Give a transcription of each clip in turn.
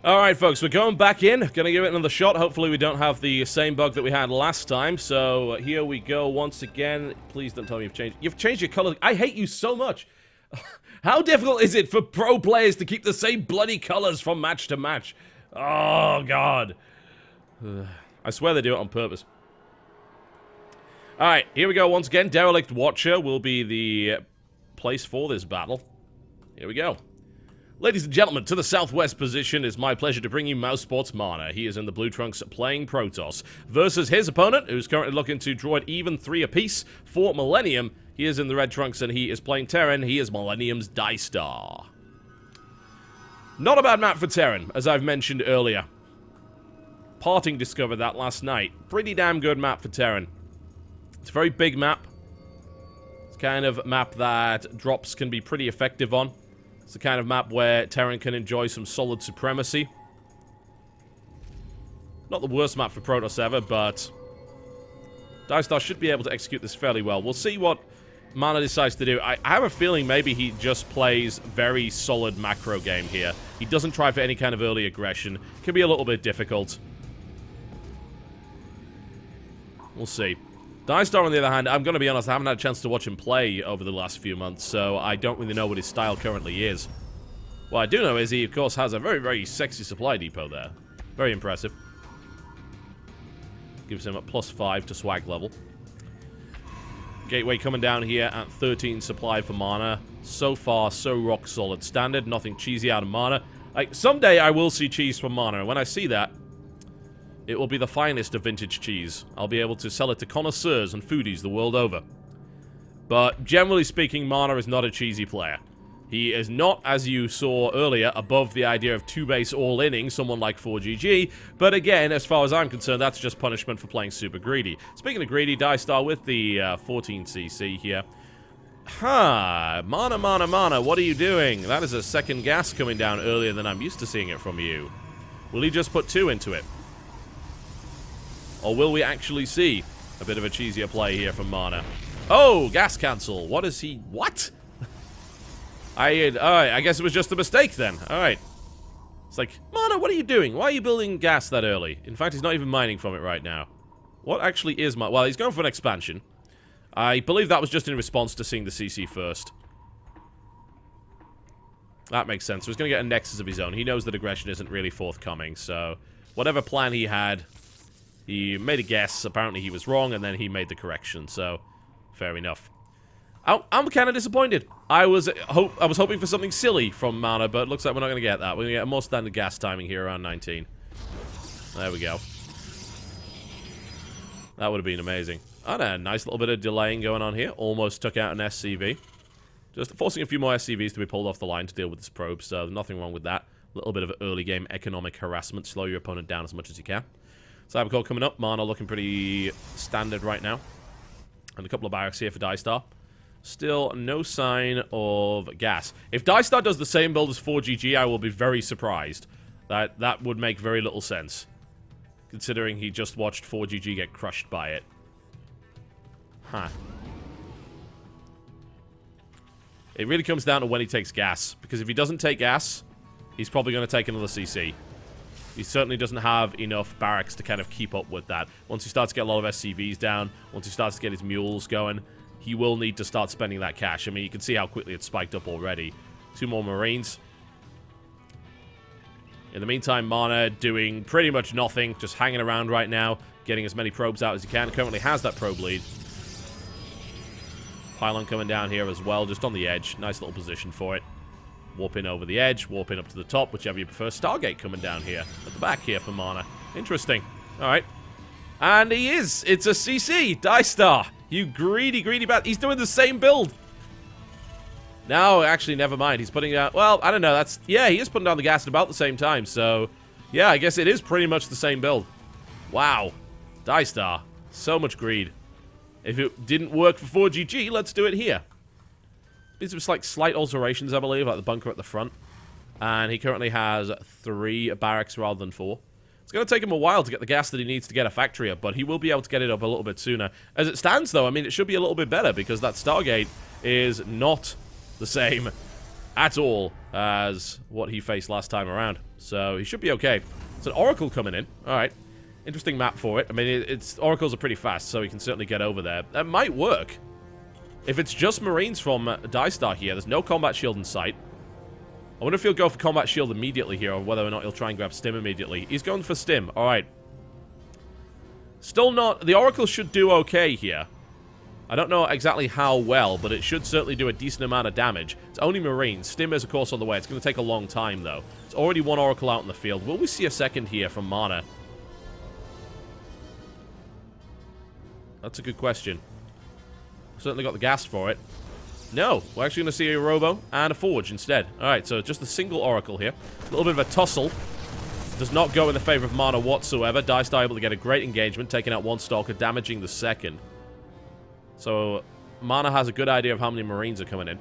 Alright, folks, we're going back in. Gonna give it another shot. Hopefully we don't have the same bug that we had last time. So, here we go once again. Please don't tell me you've changed. You've changed your color. I hate you so much. How difficult is it for pro players to keep the same bloody colors from match to match? Oh, God. I swear they do it on purpose. Alright, here we go once again. Derelict Watcher will be the place for this battle. Here we go. Ladies and gentlemen, to the southwest position, it's my pleasure to bring you Mousesports Mana. He is in the blue trunks playing Protoss. Versus his opponent, who's currently looking to draw it even 3 apiece for Millenium. He is in the red trunks and he is playing Terran. He is Millennium's Dystar. Not a bad map for Terran, as I've mentioned earlier. Parting discovered that last night. Pretty damn good map for Terran. It's a very big map. It's kind of map that drops can be pretty effective on. It's the kind of map where Terran can enjoy some solid supremacy. Not the worst map for Protoss ever, but Dystar should be able to execute this fairly well. We'll see what Mana decides to do. I have a feeling maybe he just plays very solid macro game here. He doesn't try for any kind of early aggression. Can be a little bit difficult. We'll see. Dystar, on the other hand, I'm going to be honest, I haven't had a chance to watch him play over the last few months, so I don't really know what his style currently is. What I do know is he, of course, has a very, very sexy supply depot there. Very impressive. Gives him a +5 to swag level. Gateway coming down here at 13 supply for mana. So far, so rock solid. Standard, nothing cheesy out of mana. Like, someday I will see cheese from mana, and when I see that, it will be the finest of vintage cheese. I'll be able to sell it to connoisseurs and foodies the world over. But generally speaking, Mana is not a cheesy player. He is not, as you saw earlier, above the idea of 2-base all-inning, someone like 4GG. But again, as far as I'm concerned, that's just punishment for playing super greedy. Speaking of greedy, Dystar with the 14cc here. Mana, Mana, Mana, what are you doing? That is a second gas coming down earlier than I'm used to seeing it from you. Will he just put 2 into it? Or will we actually see a bit of a cheesier play here from Mana? Oh, gas cancel. What is he? What? Alright, I guess it was just a mistake then. Alright. It's like, Mana, what are you doing? Why are you building gas that early? In fact, he's not even mining from it right now. What actually is my... Well, he's going for an expansion. I believe that was just in response to seeing the CC first. That makes sense. So he's going to get a Nexus of his own. He knows that aggression isn't really forthcoming, so... Whatever plan he had... He made a guess, apparently he was wrong, and then he made the correction, so fair enough. I'm kind of disappointed. I was hoping for something silly from Mana, but it looks like we're not going to get that. We're going to get a more standard gas timing here around 19. There we go. That would have been amazing. And a nice little bit of delaying going on here. Almost took out an SCV. Just forcing a few more SCVs to be pulled off the line to deal with this probe, so nothing wrong with that. A little bit of early game economic harassment. Slow your opponent down as much as you can. Cybercore coming up. Mana looking pretty standard right now. And a couple of barracks here for Dystar. Still no sign of gas. If Dystar does the same build as 4GG, I will be very surprised. That would make very little sense. Considering he just watched 4GG get crushed by it. Huh. It really comes down to when he takes gas. Because if he doesn't take gas, he's probably going to take another CC. He certainly doesn't have enough barracks to kind of keep up with that. Once he starts to get a lot of SCVs down, once he starts to get his mules going, he will need to start spending that cash. I mean, you can see how quickly it's spiked up already. 2 more Marines. In the meantime, Mana doing pretty much nothing, just hanging around right now, getting as many probes out as he can. Currently has that probe lead. Pylon coming down here as well, just on the edge. Nice little position for it. Warping over the edge, warping up to the top, whichever you prefer. Stargate coming down here, at the back here for Mana. Interesting. Alright. And he is! It's a CC! Dystar! You greedy, greedy bat. He's doing the same build! No, actually, never mind. He's putting out... Well, I don't know. That's... Yeah, he is putting down the gas at about the same time, so... Yeah, I guess it is pretty much the same build. Wow. Dystar. So much greed. If it didn't work for 4GG, let's do it here. Been some slight alterations, I believe, like the bunker at the front. And he currently has 3 barracks rather than 4. It's going to take him a while to get the gas that he needs to get a factory up, but he will be able to get it up a little bit sooner. As it stands, though, I mean, it should be a little bit better, because that Stargate is not the same at all as what he faced last time around. So he should be okay. It's an Oracle coming in. Alright. Interesting map for it. I mean, Oracles are pretty fast, so he can certainly get over there. That might work. If it's just Marines from Dystar here, there's no combat shield in sight. I wonder if he'll go for combat shield immediately here, or whether or not he'll try and grab stim immediately. He's going for stim. Alright. Still not... The Oracle should do okay here. I don't know exactly how well, but it should certainly do a decent amount of damage. It's only Marines. Stim is, of course, on the way. It's going to take a long time, though. It's already one Oracle out in the field. Will we see a second here from Mana? That's a good question. Certainly got the gas for it. No, we're actually going to see a Robo and a Forge instead. Alright, so just a single Oracle here. A little bit of a tussle. Does not go in the favor of Mana whatsoever. Dystar able to get a great engagement, taking out one Stalker, damaging the second. So, Mana has a good idea of how many Marines are coming in.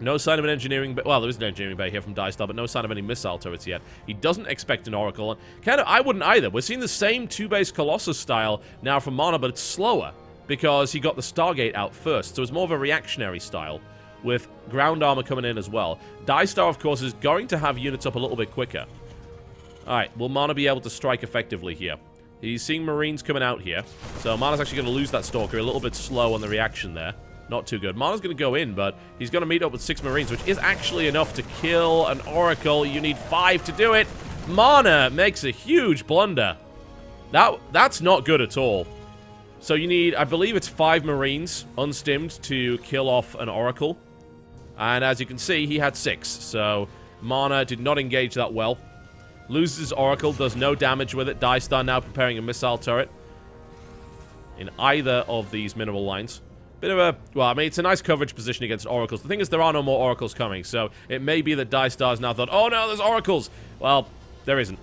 No sign of an engineering bay. Well, there is an engineering bay here from Dystar, but no sign of any missile turrets yet. He doesn't expect an Oracle. Kind of, I wouldn't either. We're seeing the same two-base Colossus style now from Mana, but it's slower because he got the Stargate out first. So it's more of a reactionary style with ground armor coming in as well. Dystar, of course, is going to have units up a little bit quicker. Alright, will Mana be able to strike effectively here? He's seeing Marines coming out here. So Mana's actually going to lose that Stalker. A little bit slow on the reaction there. Not too good. Mana's going to go in, but he's going to meet up with 6 Marines, which is actually enough to kill an Oracle. You need 5 to do it. Mana makes a huge blunder. That's not good at all. So you need, I believe it's 5 Marines unstimmed to kill off an Oracle. And as you can see, he had 6. So Mana did not engage that well. Loses his Oracle, does no damage with it. Dystar now preparing a missile turret in either of these mineral lines. Bit of a... Well, I mean, it's a nice coverage position against Oracles. The thing is, there are no more Oracles coming, so it may be that Dystar's now thought, oh no, there's Oracles! Well, there isn't.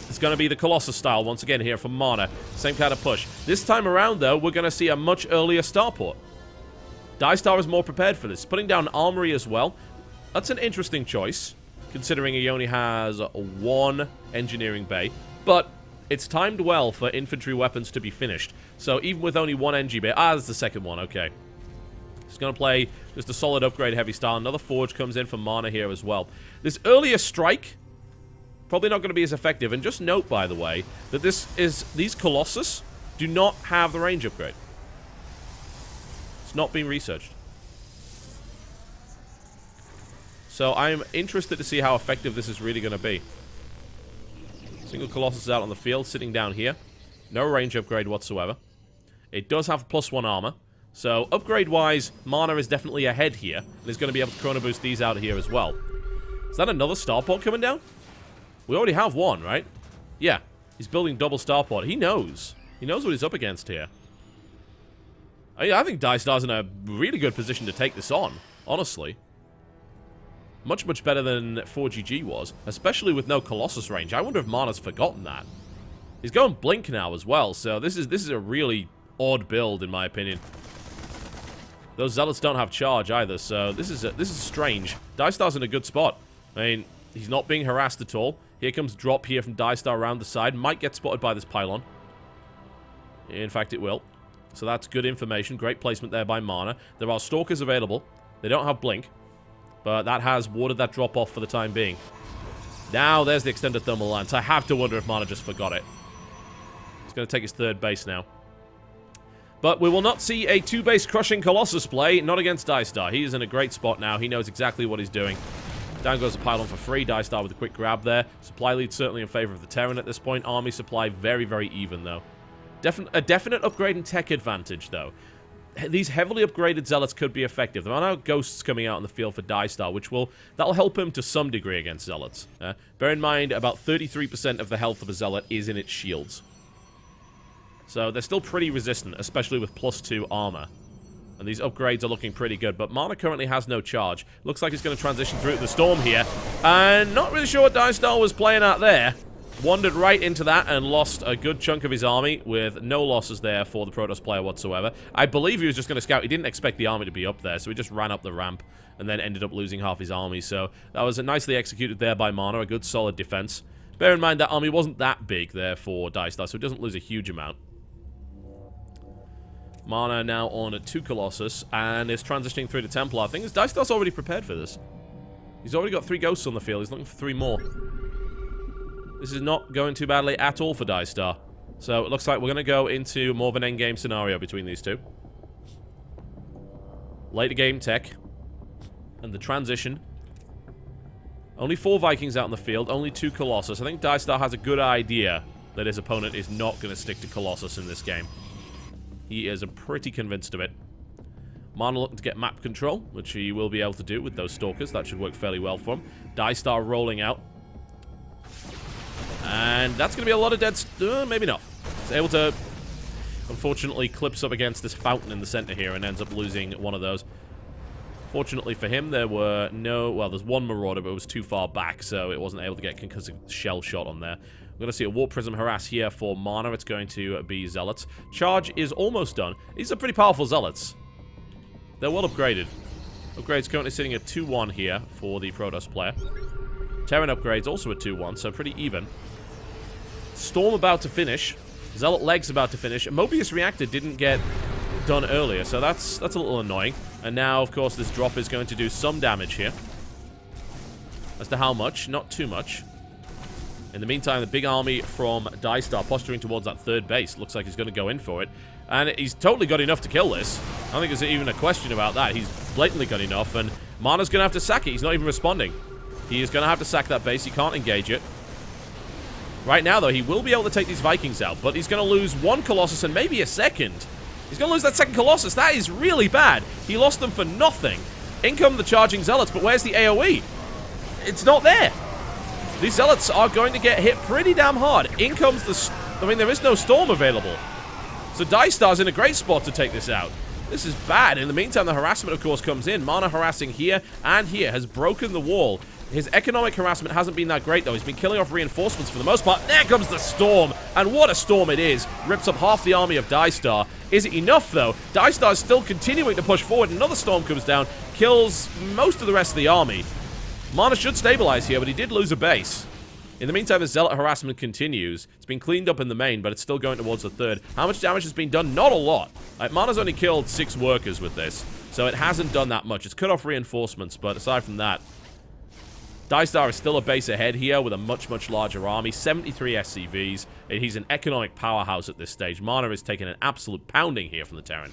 It's going to be the Colossus style once again here from Mana. Same kind of push. This time around, though, we're going to see a much earlier starport. Dystar is more prepared for this. Putting down Armory as well. That's an interesting choice, considering he only has 1 engineering bay. But it's timed well for infantry weapons to be finished. So even with only 1 NG bay... Ah, that's the second one, okay. He's going to play just a solid upgrade heavy style. Another Forge comes in for Mana here as well. This earlier strike, probably not going to be as effective. And just note, by the way, that these Colossus do not have the range upgrade. It's not being researched. So I'm interested to see how effective this is really going to be. Single Colossus out on the field, sitting down here. No range upgrade whatsoever. It does have +1 armor. So upgrade-wise, Mana is definitely ahead here. And is going to be able to chrono boost these out here as well. Is that another starport coming down? We already have 1, right? Yeah. He's building double starport. He knows. He knows what he's up against here. I think Dystar's in a really good position to take this on, honestly. Much, much better than 4GG was, especially with no Colossus range. I wonder if Mana's forgotten that. He's going Blink now as well, so this is a really odd build, in my opinion. Those Zealots don't have charge either, so this is strange. Dystar's in a good spot. I mean, he's not being harassed at all. Here comes drop here from Dystar around the side. Might get spotted by this pylon. In fact, it will. So that's good information. Great placement there by Mana. There are Stalkers available. They don't have Blink. But that has warded that drop off for the time being. Now, there's the extended thermal lance. I have to wonder if Mana just forgot it. He's going to take his 3rd base now. But we will not see a 2-base crushing Colossus play. Not against Dystar. He is in a great spot now. He knows exactly what he's doing. Down goes the pylon for free. Dystar with a quick grab there. Supply lead certainly in favor of the Terran at this point. Army supply very, very even, though. A definite upgrade in tech advantage, though. These heavily upgraded Zealots could be effective. There are now Ghosts coming out in the field for Dystar, that'll help him to some degree against Zealots. Bear in mind, about 33% of the health of a Zealot is in its shields. So they're still pretty resistant, especially with +2 armor. And these upgrades are looking pretty good, but Mana currently has no charge. Looks like he's going to transition through the storm here. And not really sure what Dystar was playing out there. Wandered right into that and lost a good chunk of his army with no losses there for the Protoss player whatsoever. I believe he was just going to scout. He didn't expect the army to be up there, so he just ran up the ramp and then ended up losing half his army. So that was nicely executed there by Mana, a good solid defense. Bear in mind that army wasn't that big there for Dystar, so it doesn't lose a huge amount. Mana now on 2 Colossus and is transitioning through to Templar. I think Dystar's already prepared for this. He's already got 3 ghosts on the field. He's looking for 3 more. This is not going too badly at all for Dystar. So it looks like we're going to go into more of an endgame scenario between these two. Later game tech. And the transition. Only 4 Vikings out in the field. Only 2 Colossus. I think Dystar has a good idea that his opponent is not going to stick to Colossus in this game. He is pretty convinced of it. Mana looking to get map control, which he will be able to do with those Stalkers. That should work fairly well for him. Dystar rolling out. And that's going to be a lot of dead... maybe not. He's able to, unfortunately, clips up against this fountain in the center here and ends up losing one of those. Fortunately for him, there were no... Well, there's one Marauder, but it was too far back, so it wasn't able to get concussive shell shot on there. We're going to see a Warp Prism Harass here for Mana. It's going to be Zealots. Charge is almost done. These are pretty powerful Zealots. They're well upgraded. Upgrade's currently sitting at 2-1 here for the Protoss player. Terran upgrade's also at 2-1, so pretty even. Storm about to finish. Zealot Legs about to finish. Mobius Reactor didn't get done earlier, so that's a little annoying. And now, of course, this drop is going to do some damage here. As to how much, not too much. In the meantime, the big army from Dystar posturing towards that 3rd base. Looks like he's going to go in for it. And he's totally got enough to kill this. I don't think there's even a question about that. He's blatantly got enough, and Mana's going to have to sack it. He's not even responding. He is going to have to sack that base. He can't engage it. Right now, though, he will be able to take these Vikings out, but he's going to lose 1 Colossus and maybe a 2nd. He's going to lose that 2nd Colossus. That is really bad. He lost them for nothing. In come the charging Zealots, but where's the AoE? It's not there. These Zealots are going to get hit pretty damn hard. In comes the... I mean, there is no Storm available. So Dystar's in a great spot to take this out. This is bad. In the meantime, the harassment, of course, comes in. Mana harassing here and here has broken the wall. His economic harassment hasn't been that great, though. He's been killing off reinforcements for the most part. There comes the Storm. And what a Storm it is. Rips up half the army of Dystar. Is it enough, though? Dystar is still continuing to push forward. Another Storm comes down. Kills most of the rest of the army. Mana should stabilize here, but he did lose a base. In the meantime, the Zealot harassment continues. It's been cleaned up in the main, but it's still going towards the 3rd. How much damage has been done? Not a lot. Mana's only killed 6 workers with this, so it hasn't done that much. It's cut off reinforcements, but aside from that, Dystar is still a base ahead here with a much, much larger army. 73 SCVs. He's an economic powerhouse at this stage. Mana is taking an absolute pounding here from the Terran.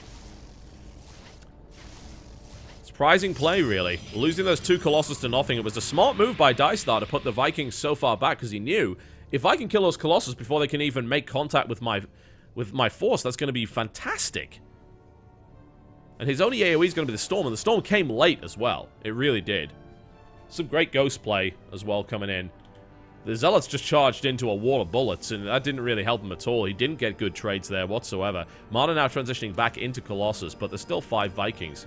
Surprising play, really. Losing those 2 Colossus to nothing. It was a smart move by Dystar to put the Vikings so far back, because he knew, if I can kill those Colossus before they can even make contact with my force, that's going to be fantastic. And his only AoE is going to be the Storm, and the Storm came late as well. It really did. Some great ghost play as well coming in. The Zealots just charged into a wall of bullets, and that didn't really help him at all. He didn't get good trades there whatsoever. Mana now transitioning back into Colossus, but there's still 5 Vikings.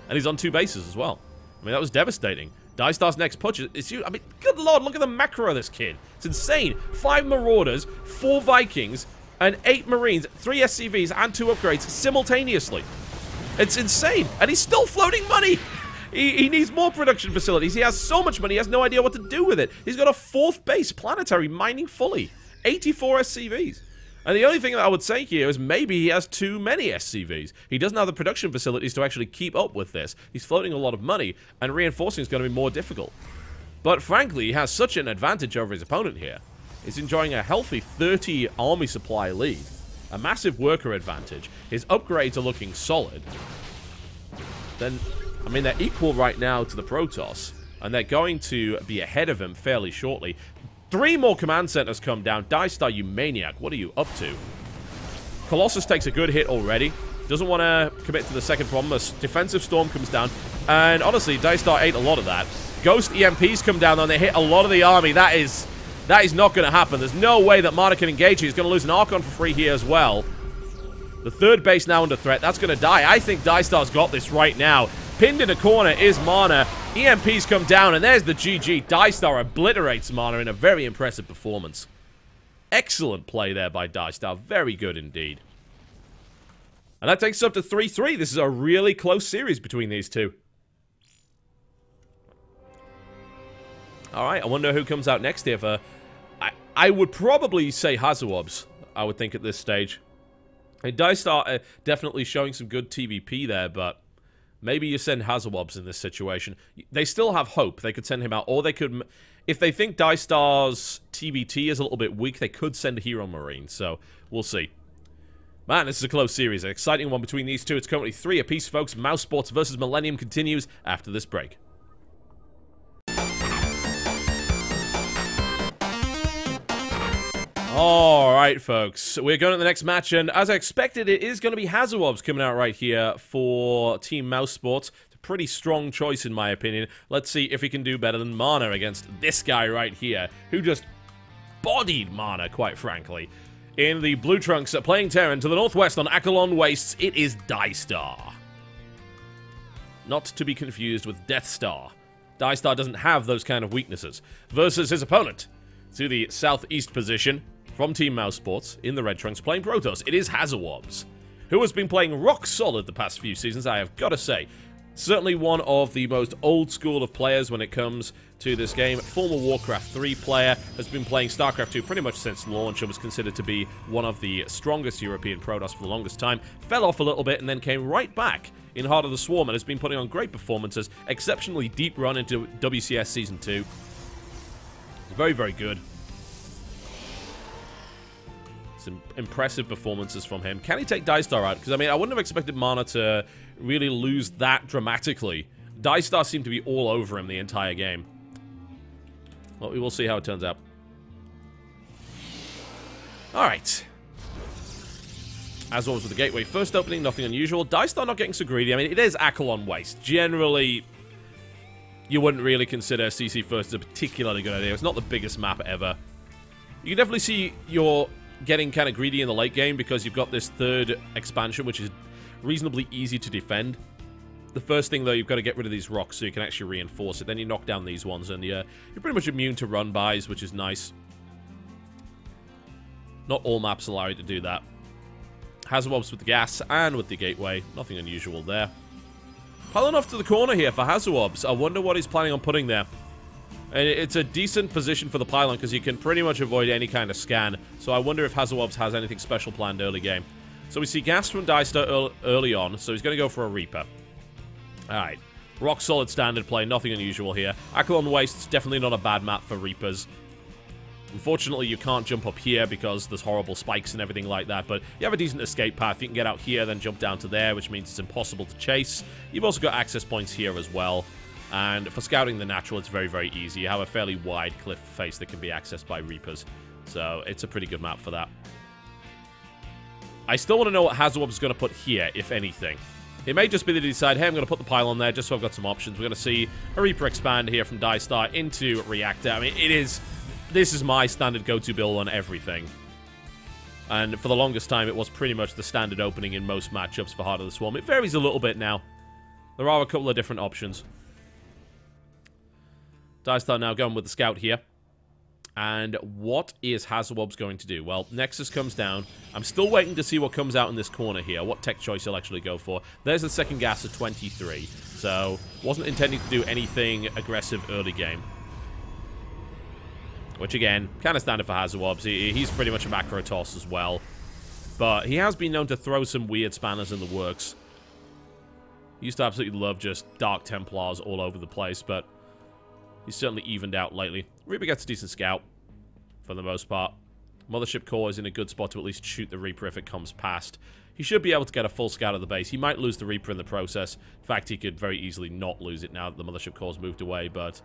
And he's on 2 bases as well. I mean, that was devastating. Dystar's next punch is huge. I mean, good lord, look at the macro of this kid. It's insane. 5 Marauders, 4 Vikings, and 8 Marines, 3 SCVs, and 2 upgrades simultaneously. It's insane. And he's still floating money. He needs more production facilities. He has so much money, he has no idea what to do with it. He's got a 4th base, planetary, mining fully. 84 SCVs. And the only thing that I would say here is maybe he has too many SCVs. He doesn't have the production facilities to actually keep up with this. He's floating a lot of money, and reinforcing is going to be more difficult. But frankly, he has such an advantage over his opponent here. He's enjoying a healthy 30 army supply lead. A massive worker advantage. His upgrades are looking solid. Then, I mean, they're equal right now to the Protoss, and they're going to be ahead of him fairly shortly. 3 more command centers come down. Dystar, you maniac. What are you up to? Colossus takes a good hit already. Doesn't want to commit to the second problem. A defensive Storm comes down. And honestly, Dystar ate a lot of that. Ghost EMPs come down and they hit a lot of the army. That is not going to happen. There's no way that Mana can engage. He's going to lose an Archon for free here as well. The 3rd base now under threat. That's going to die. I think Dystar's got this right now. Pinned in a corner is Mana. EMPs come down, and there's the GG. Dystar obliterates Mana in a very impressive performance. Excellent play there by Dystar. Very good indeed. And that takes us up to 3-3. This is a really close series between these two. Alright, I wonder who comes out next here for... I would probably say Hazuobs, I would think, at this stage. And Dystar definitely showing some good TVP there, but... Maybe you send Hazawobs in this situation. They still have hope. They could send him out, or they could... If they think Dystar's TBT is a little bit weak, they could send Hero Marine, so we'll see. Man, this is a close series. An exciting one between these two. It's currently 3 apiece, folks. Mousesports versus Millenium continues after this break. Alright, folks. We're going to the next match, and as I expected, it is going to be Hazawobs coming out right here for Team Mousesports. It's a pretty strong choice, in my opinion. Let's see if he can do better than Mana against this guy right here, who just bodied Mana, quite frankly. In the Blue Trunks, playing Terran to the northwest on Akalon Wastes, it is Dystar. Not to be confused with Deathstar. Dystar doesn't have those kind of weaknesses. Versus his opponent, to the southeast position, from Team Mousesports, in the Red Trunks, playing Protoss, it is Hazawobs, who has been playing rock solid the past few seasons, I have got to say. Certainly one of the most old school of players when it comes to this game. Former Warcraft 3 player, has been playing Starcraft 2 pretty much since launch and was considered to be one of the strongest European Protoss for the longest time. Fell off a little bit and then came right back in Heart of the Swarm and has been putting on great performances. Exceptionally deep run into WCS Season 2. Very, very good. Some impressive performances from him. Can he take Dystar out? Because, I mean, I wouldn't have expected Mana to really lose that dramatically. Dystar seemed to be all over him the entire game. Well, we will see how it turns out. Alright. As always with the gateway, first opening, nothing unusual. Dystar not getting so greedy. I mean, it is Akalon Waste. Generally, you wouldn't really consider CC first as a particularly good idea. It's not the biggest map ever. You can definitely see you're getting kind of greedy in the late game because you've got this third expansion, which is reasonably easy to defend. The first thing, though, you've got to get rid of these rocks so you can actually reinforce it. Then you knock down these ones, and you're pretty much immune to run-bys, which is nice. Not all maps allow you to do that. Hazawobs with the gas and with the gateway. Nothing unusual there. Piling off to the corner here for Hazawobs. I wonder what he's planning on putting there. And it's a decent position for the pylon because you can pretty much avoid any kind of scan. So I wonder if Hazawobs has anything special planned early game. So we see gas from Dystar early on, so he's going to go for a Reaper. Alright. Rock solid standard play, nothing unusual here. Akalon Waste's definitely not a bad map for Reapers. Unfortunately, you can't jump up here because there's horrible spikes and everything like that, but you have a decent escape path. You can get out here, then jump down to there, which means it's impossible to chase. You've also got access points here as well. And for scouting the natural, it's very, very easy. You have a fairly wide cliff face that can be accessed by Reapers. So it's a pretty good map for that. I still want to know what Hazawob's going to put here, if anything. It may just be that he decide, hey, I'm going to put the pylon there just so I've got some options. We're going to see a Reaper expand here from Dystar into Reactor. I mean, this is my standard go-to build on everything. And for the longest time, it was pretty much the standard opening in most matchups for Heart of the Swarm. It varies a little bit now. There are a couple of different options. Dystar now going with the scout here. And what is Hazawobs going to do? Well, Nexus comes down. I'm still waiting to see what comes out in this corner here, what tech choice he'll actually go for. There's the second gas at 23. So, wasn't intending to do anything aggressive early game. Which, again, kind of standard for Hazawobs. He's pretty much a back for a toss as well. But he has been known to throw some weird spanners in the works. He used to absolutely love just Dark Templars all over the place, but he's certainly evened out lately. Reaper gets a decent scout, for the most part. Mothership Core is in a good spot to at least shoot the Reaper if it comes past. He should be able to get a full scout of the base. He might lose the Reaper in the process. In fact, he could very easily not lose it now that the Mothership Core's moved away, but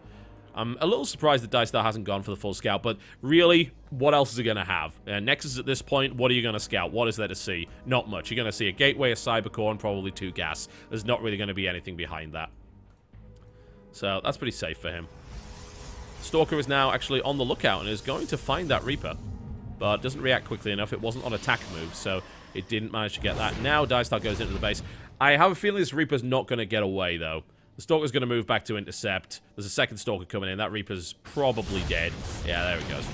I'm a little surprised that Dystar hasn't gone for the full scout, but really, what else is he going to have? Nexus at this point, what are you going to scout? What is there to see? Not much. You're going to see a Gateway, a Cybercore, and probably 2 gas. There's not really going to be anything behind that. So, that's pretty safe for him. Stalker is now actually on the lookout and is going to find that Reaper. But doesn't react quickly enough. It wasn't on attack move, so it didn't manage to get that. Now Dystar goes into the base. I have a feeling this Reaper's not going to get away, though. The Stalker's going to move back to intercept. There's a second Stalker coming in. That Reaper's probably dead. Yeah, there he goes.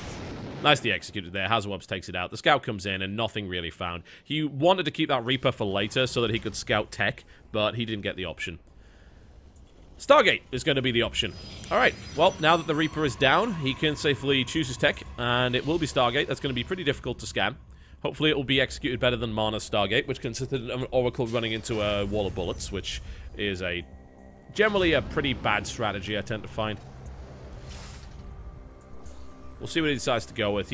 Nicely executed there. Hazawobs takes it out. The scout comes in and nothing really found. He wanted to keep that Reaper for later so that he could scout tech, but he didn't get the option. Stargate is going to be the option. Alright, well, now that the Reaper is down, he can safely choose his tech, and it will be Stargate. That's going to be pretty difficult to scan. Hopefully it will be executed better than Mana's Stargate, which consisted of an Oracle running into a wall of bullets, which is generally a pretty bad strategy, I tend to find. We'll see what he decides to go with.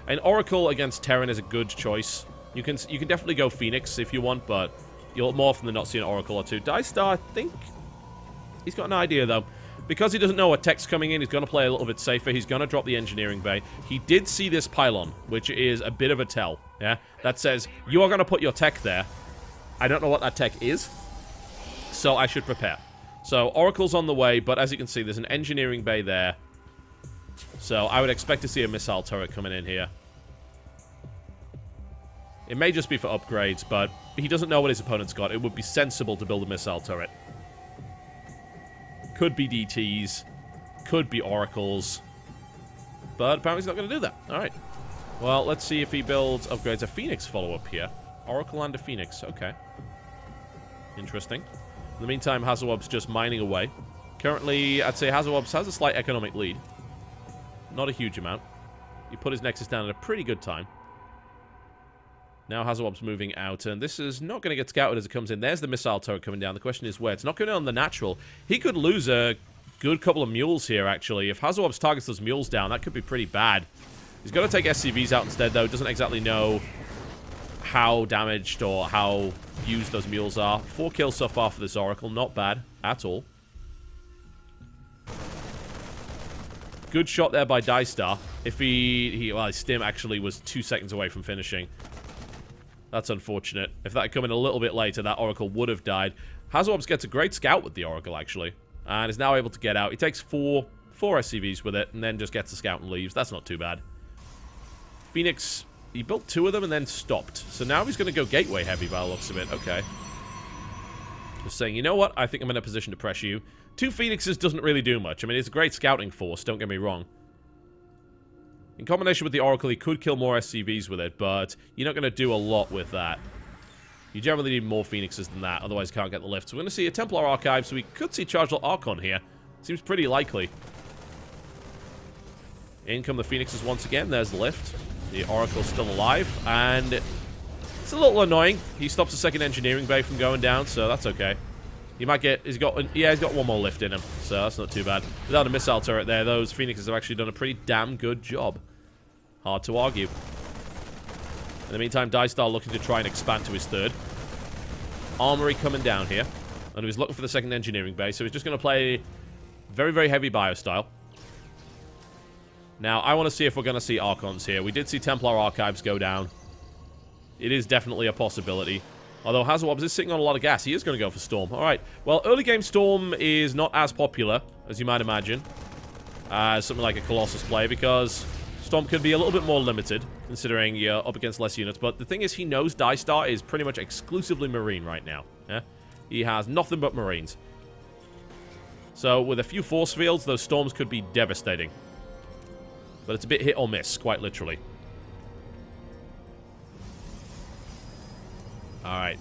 An Oracle against Terran is a good choice. You can definitely go Phoenix if you want, but you'll more often than not see an Oracle or two. Dystar, I think he's got an idea, though. Because he doesn't know what tech's coming in, he's going to play a little bit safer. He's going to drop the engineering bay. He did see this pylon, which is a bit of a tell, yeah? That says, you are going to put your tech there. I don't know what that tech is, so I should prepare. So, Oracle's on the way, but as you can see, there's an engineering bay there. So, I would expect to see a missile turret coming in here. It may just be for upgrades, but he doesn't know what his opponent's got. It would be sensible to build a missile turret. Could be DTs. Could be Oracles. But apparently he's not going to do that. Alright. Well, let's see if he builds upgrades. A Phoenix follow-up here. Oracle and a Phoenix. Okay. Interesting. In the meantime, Hazawab's just mining away. Currently, I'd say Hazawab's has a slight economic lead. Not a huge amount. He put his Nexus down at a pretty good time. Now Hazawab's moving out, and this is not going to get scouted as it comes in. There's the missile turret coming down. The question is where. It's not going on the natural. He could lose a good couple of mules here, actually. If Hazawab's targets those mules down, that could be pretty bad. He's going to take SCVs out instead, though. Doesn't exactly know how damaged or how used those mules are. 4 kills so far for this Oracle. Not bad at all. Good shot there by Dystar. If well, his stim actually was 2 seconds away from finishing. That's unfortunate. If that had come in a little bit later, that Oracle would have died. Hazawabs gets a great scout with the Oracle, actually. And is now able to get out. He takes four SCVs with it, and then just gets the scout and leaves. That's not too bad. Phoenix, he built 2 of them and then stopped. So now he's going to go gateway heavy by the looks of it. Okay. Just saying, you know what? I think I'm in a position to pressure you. 2 Phoenixes doesn't really do much. I mean, it's a great scouting force, don't get me wrong. In combination with the Oracle, he could kill more SCVs with it, but you're not going to do a lot with that. You generally need more Phoenixes than that, otherwise you can't get the lift. So we're going to see a Templar Archive, so we could see Charged Archon here. Seems pretty likely. In come the Phoenixes once again. There's the lift. The Oracle's still alive, and it's a little annoying. He stops the second engineering bay from going down, so that's okay. He might get... he's got 1 more lift in him, so that's not too bad. Without a missile turret there, those Phoenixes have actually done a pretty damn good job. Hard to argue. In the meantime, Dystar looking to try and expand to his 3rd. Armory coming down here. And he was looking for the second engineering base, so he's just going to play very, very heavy bio style. Now, I want to see if we're going to see Archons here. We did see Templar Archives go down. It is definitely a possibility. Although Hazawabs is sitting on a lot of gas, he is going to go for Storm. Alright, well, early game Storm is not as popular, as you might imagine, as something like a Colossus play, because Storm can be a little bit more limited, considering you're up against less units. But the thing is, he knows Dystar is pretty much exclusively Marine right now. Yeah? He has nothing but Marines. So, with a few force fields, those Storms could be devastating. But it's a bit hit or miss, quite literally. Alright.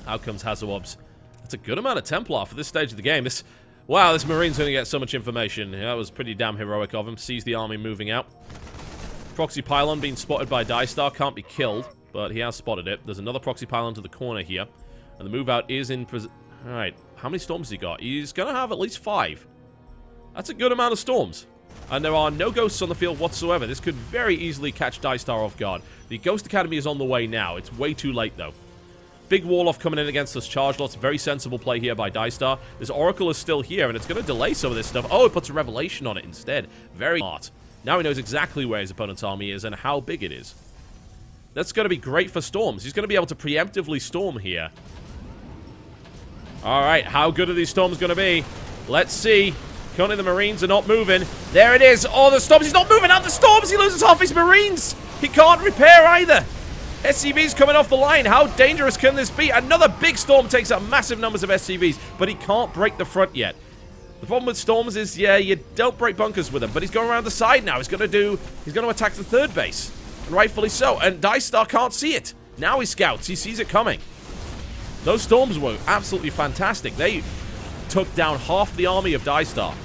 Out comes Hazawabs. That's a good amount of Templar for this stage of the game. Wow, this Marine's going to get so much information. Yeah, that was pretty damn heroic of him. Sees the army moving out. Proxy Pylon being spotted by Dystar. Can't be killed, but he has spotted it. There's another Proxy Pylon to the corner here. And the move out is in... Alright, how many Storms has he got? He's going to have at least 5. That's a good amount of Storms. And there are no ghosts on the field whatsoever. This could very easily catch Dystar off guard. The Ghost Academy is on the way now. It's way too late, though. Big wall-off coming in against those charge lots. Very sensible play here by Dystar. This Oracle is still here, and it's going to delay some of this stuff. Oh, it puts a Revelation on it instead. Very smart. Now he knows exactly where his opponent's army is and how big it is. That's going to be great for Storms. He's going to be able to preemptively Storm here. Alright, how good are these Storms going to be? Let's see. Currently the Marines are not moving. There it is. Oh, the Storms. He's not moving out the Storms. He loses half his Marines. He can't repair either. SCVs coming off the line. How dangerous can this be? Another big Storm takes out massive numbers of SCVs, but he can't break the front yet. The problem with Storms is, yeah, you don't break bunkers with them, but he's going around the side now. He's going to attack the 3rd base, and rightfully so. And Dystar can't see it. Now he scouts. He sees it coming. Those Storms were absolutely fantastic. They took down half the army of Dystar.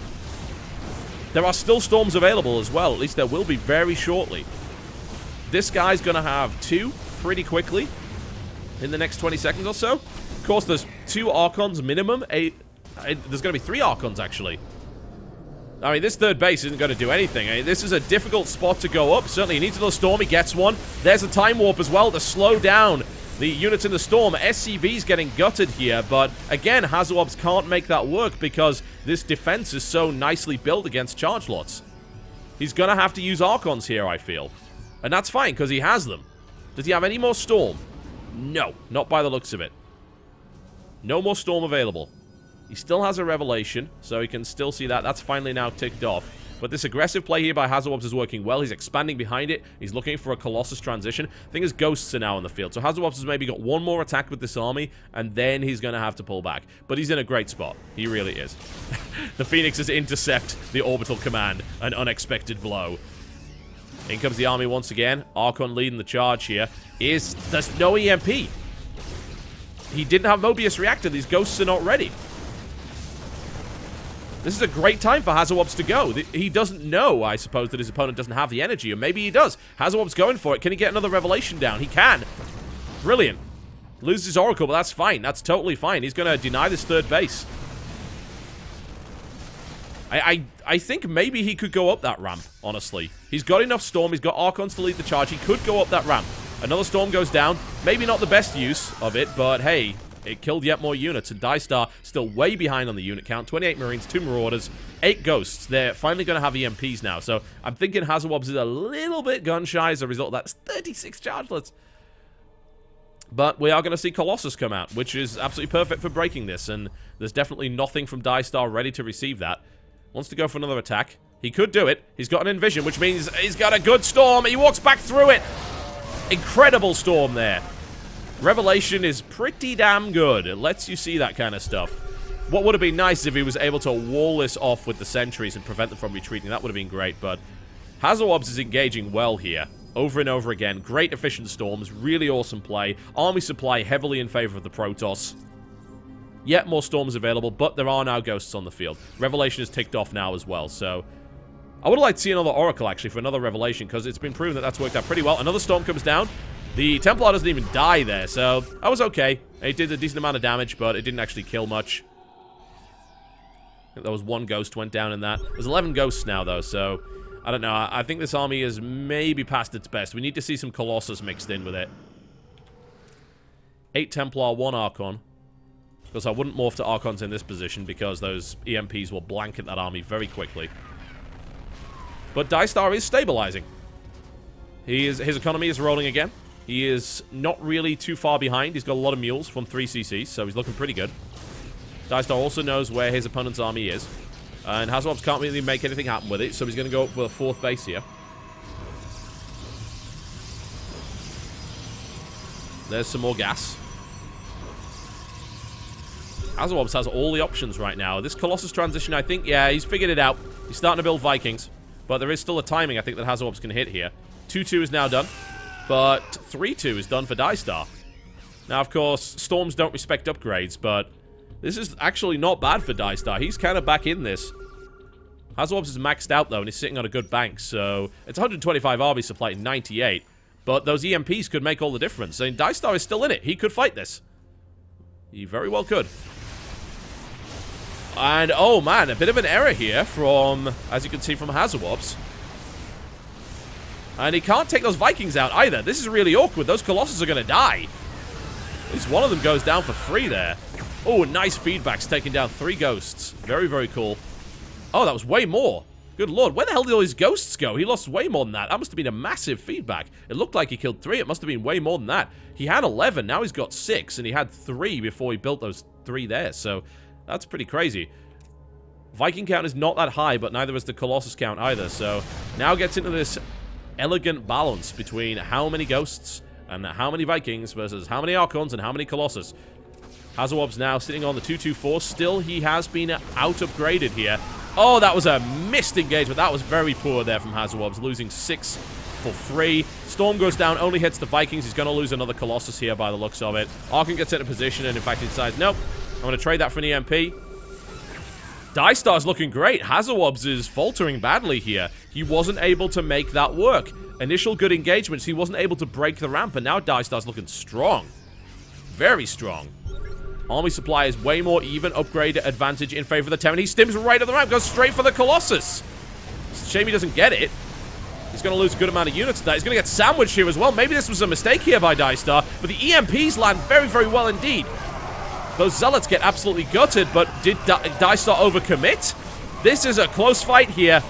There are still Storms available as well. At least there will be very shortly. This guy's going to have 2 pretty quickly in the next 20 seconds or so. Of course, there's 2 Archons minimum. There's going to be 3 Archons, actually. I mean, this third base isn't going to do anything. I mean, this is a difficult spot to go up. Certainly, he needs another Storm. He gets one. There's a Time Warp as well to slow down the units in the Storm. SCV's getting gutted here, but again, Hazorbs can't make that work because this defense is so nicely built against Charge Lots. He's going to have to use Archons here, I feel. And that's fine, because he has them. Does he have any more Storm? No, not by the looks of it. No more Storm available. He still has a Revelation, so he can still see that. That's finally now ticked off. But this aggressive play here by Hazorbs is working well. He's expanding behind it. He's looking for a Colossus transition. The thing is, Ghosts are now on the field. So Hazorbs has maybe got one more attack with this army, and then he's going to have to pull back. But he's in a great spot. He really is. The Phoenixes intercept the Orbital Command. An unexpected blow. In comes the army once again. Archon leading the charge here. There's no EMP. He didn't have Mobius Reactor. These Ghosts are not ready. This is a great time for Hazorbs to go. He doesn't know, I suppose, that his opponent doesn't have the energy, or maybe he does. Hazorbs going for it. Can he get another Revelation down? He can. Brilliant. Loses his Oracle, but that's fine. That's totally fine. He's going to deny this third base. I think maybe he could go up that ramp, honestly. He's got enough Storm. He's got Archons to lead the charge. He could go up that ramp. Another Storm goes down. Maybe not the best use of it, but hey, it killed yet more units, and Dystar still way behind on the unit count. 28 Marines, 2 Marauders, 8 Ghosts. They're finally going to have EMPs now, so I'm thinking Hazorbs is a little bit gun-shy as a result of that. It's 36 Chargelets. But we are going to see Colossus come out, which is absolutely perfect for breaking this, and there's definitely nothing from Dystar ready to receive that. Wants to go for another attack. He could do it. He's got an Envision, which means he's got a good Storm. He walks back through it. Incredible Storm there. Revelation is pretty damn good. It lets you see that kind of stuff. What would have been nice if he was able to wall this off with the sentries and prevent them from retreating. That would have been great, but Hazorbs is engaging well here. Over and over again. Great efficient Storms. Really awesome play. Army supply heavily in favor of the Protoss. Yet more Storms available, but there are now Ghosts on the field. Revelation is ticked off now as well, so I would like to see another Oracle, actually, for another Revelation, because it's been proven that that's worked out pretty well. Another Storm comes down. The Templar doesn't even die there, so that was okay. It did a decent amount of damage, but it didn't actually kill much. I think there was 1 Ghost went down in that. There's 11 Ghosts now, though, so I don't know. I think this army is maybe past its best. We need to see some Colossus mixed in with it. 8 Templar, 1 Archon. Because I wouldn't morph to Archons in this position, because those EMPs will blanket that army very quickly. But Dystar is stabilizing. His economy is rolling again. He is not really too far behind. He's got a lot of mules from 3 CCs, so he's looking pretty good. Dystar also knows where his opponent's army is. And Hazorbs can't really make anything happen with it, so he's going to go up for a 4th base here. There's some more gas. Hazorbs has all the options right now. This Colossus transition, I think, yeah, he's figured it out. He's starting to build Vikings. But there is still a timing, I think, that Hazorbs can hit here. 2-2 is now done. But 3-2 is done for Dystar. Now, of course, Storms don't respect upgrades, but this is actually not bad for Dystar. He's kind of back in this. Hazorbs is maxed out, though, and he's sitting on a good bank. So it's 125 army supply in 98. But those EMPs could make all the difference. And Dystar is still in it. He could fight this. He very well could. And, oh man, a bit of an error here from, as you can see, from Hazorbs. And he can't take those Vikings out either. This is really awkward. Those Colossus are going to die. At least one of them goes down for free there. Oh, nice feedbacks, taking down 3 Ghosts. Very, very cool. Oh, that was way more. Good lord, where the hell did all these Ghosts go? He lost way more than that. That must have been a massive feedback. It looked like he killed 3. It must have been way more than that. He had 11, now he's got 6, and he had 3 before he built those 3 there. So that's pretty crazy. Viking count is not that high, but neither is the Colossus count either. So now gets into this elegant balance between how many Ghosts and how many Vikings versus how many Archons and how many Colossus. Hazorbs now sitting on the 2-2-4. Still, he has been out-upgraded here. Oh, that was a missed engagement. That was very poor there from Hazorbs, losing 6 for free. Storm goes down, only hits the Vikings. He's going to lose another Colossus here by the looks of it. Archon gets into position, and in fact, he decides, nope, I'm going to trade that for an EMP. Dystar's looking great. Hazorbs is faltering badly here. He wasn't able to make that work. Initial good engagements, he wasn't able to break the ramp, and now Dystar's looking strong. Very strong. Army supply is way more even. Upgrade advantage in favor of the Terran. He stims right at the ramp. Goes straight for the Colossus. It's a shame he doesn't get it. He's going to lose a good amount of units there. He's going to get sandwiched here as well. Maybe this was a mistake here by Dystar. But the EMPs land very, very well indeed. Those Zealots get absolutely gutted. But did Dystar overcommit? This is a close fight here.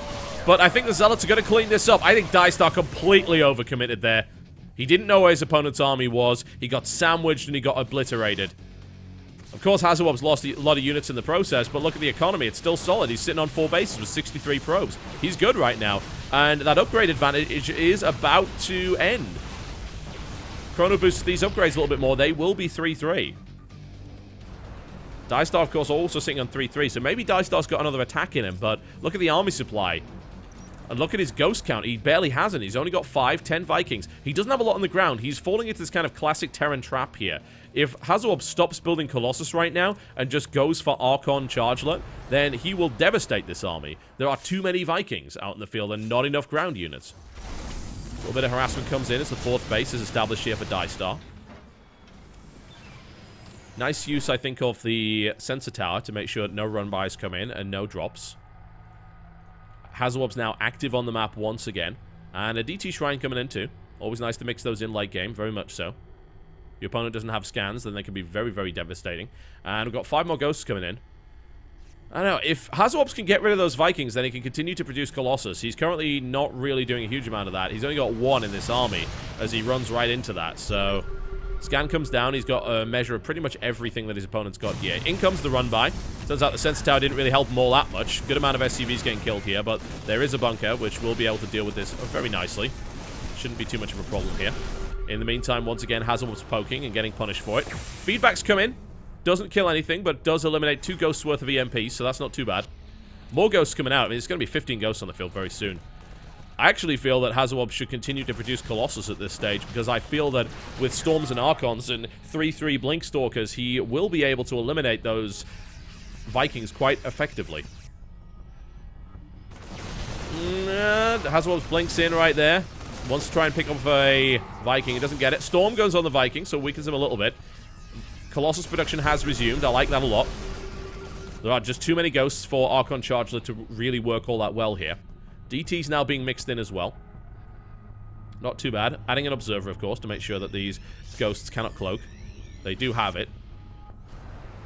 But I think the Zealots are going to clean this up. I think Dystar completely overcommitted there. He didn't know where his opponent's army was. He got sandwiched and he got obliterated. Of course, Hazawob's lost a lot of units in the process, but look at the economy. It's still solid. He's sitting on 4 bases with 63 probes. He's good right now. And that upgrade advantage is about to end. Chrono boosts these upgrades a little bit more. They will be 3-3. Dystar, of course, also sitting on 3-3, so maybe Dystar's got another attack in him, but look at the army supply. And look at his ghost count. He barely has any. He's only got 10 Vikings. He doesn't have a lot on the ground. He's falling into this kind of classic Terran trap here. If Hazawob stops building Colossus right now and just goes for Archon Chargelet, then he will devastate this army. There are too many Vikings out in the field and not enough ground units. A little bit of harassment comes in as the 4th base is established here for Dystar. Nice use, I think, of the sensor tower to make sure no run-bys come in and no drops. Hazawob's now active on the map once again. And a DT Shrine coming in too. Always nice to mix those in late game, very much so. Your opponent doesn't have scans, then they can be very, very devastating. And we've got 5 more ghosts coming in. I don't know, if Hazawobs can get rid of those Vikings, then he can continue to produce Colossus. He's currently not really doing a huge amount of that. He's only got 1 in this army as he runs right into that, so... Scan comes down. He's got a measure of pretty much everything that his opponent's got here. In comes the run-by. Turns out the sensor tower didn't really help them all that much. Good amount of SCVs getting killed here, but there is a bunker, which will be able to deal with this very nicely. Shouldn't be too much of a problem here. In the meantime, once again, Hazawob's poking and getting punished for it. Feedbacks come in. Doesn't kill anything, but does eliminate 2 ghosts worth of EMPs, so that's not too bad. More ghosts coming out. I mean, it's going to be 15 ghosts on the field very soon. I actually feel that Hazawob should continue to produce Colossus at this stage, because I feel that with Storms and Archons and 3-3 Blink Stalkers, he will be able to eliminate those Vikings quite effectively. Hazawob's blinks in right there. Wants to try and pick up a Viking. He doesn't get it. Storm goes on the Viking, so weakens him a little bit. Colossus production has resumed. I like that a lot. There are just too many ghosts for Archon Chargelet to really work all that well here. DT's now being mixed in as well. Not too bad. Adding an observer, of course, to make sure that these ghosts cannot cloak. They do have it.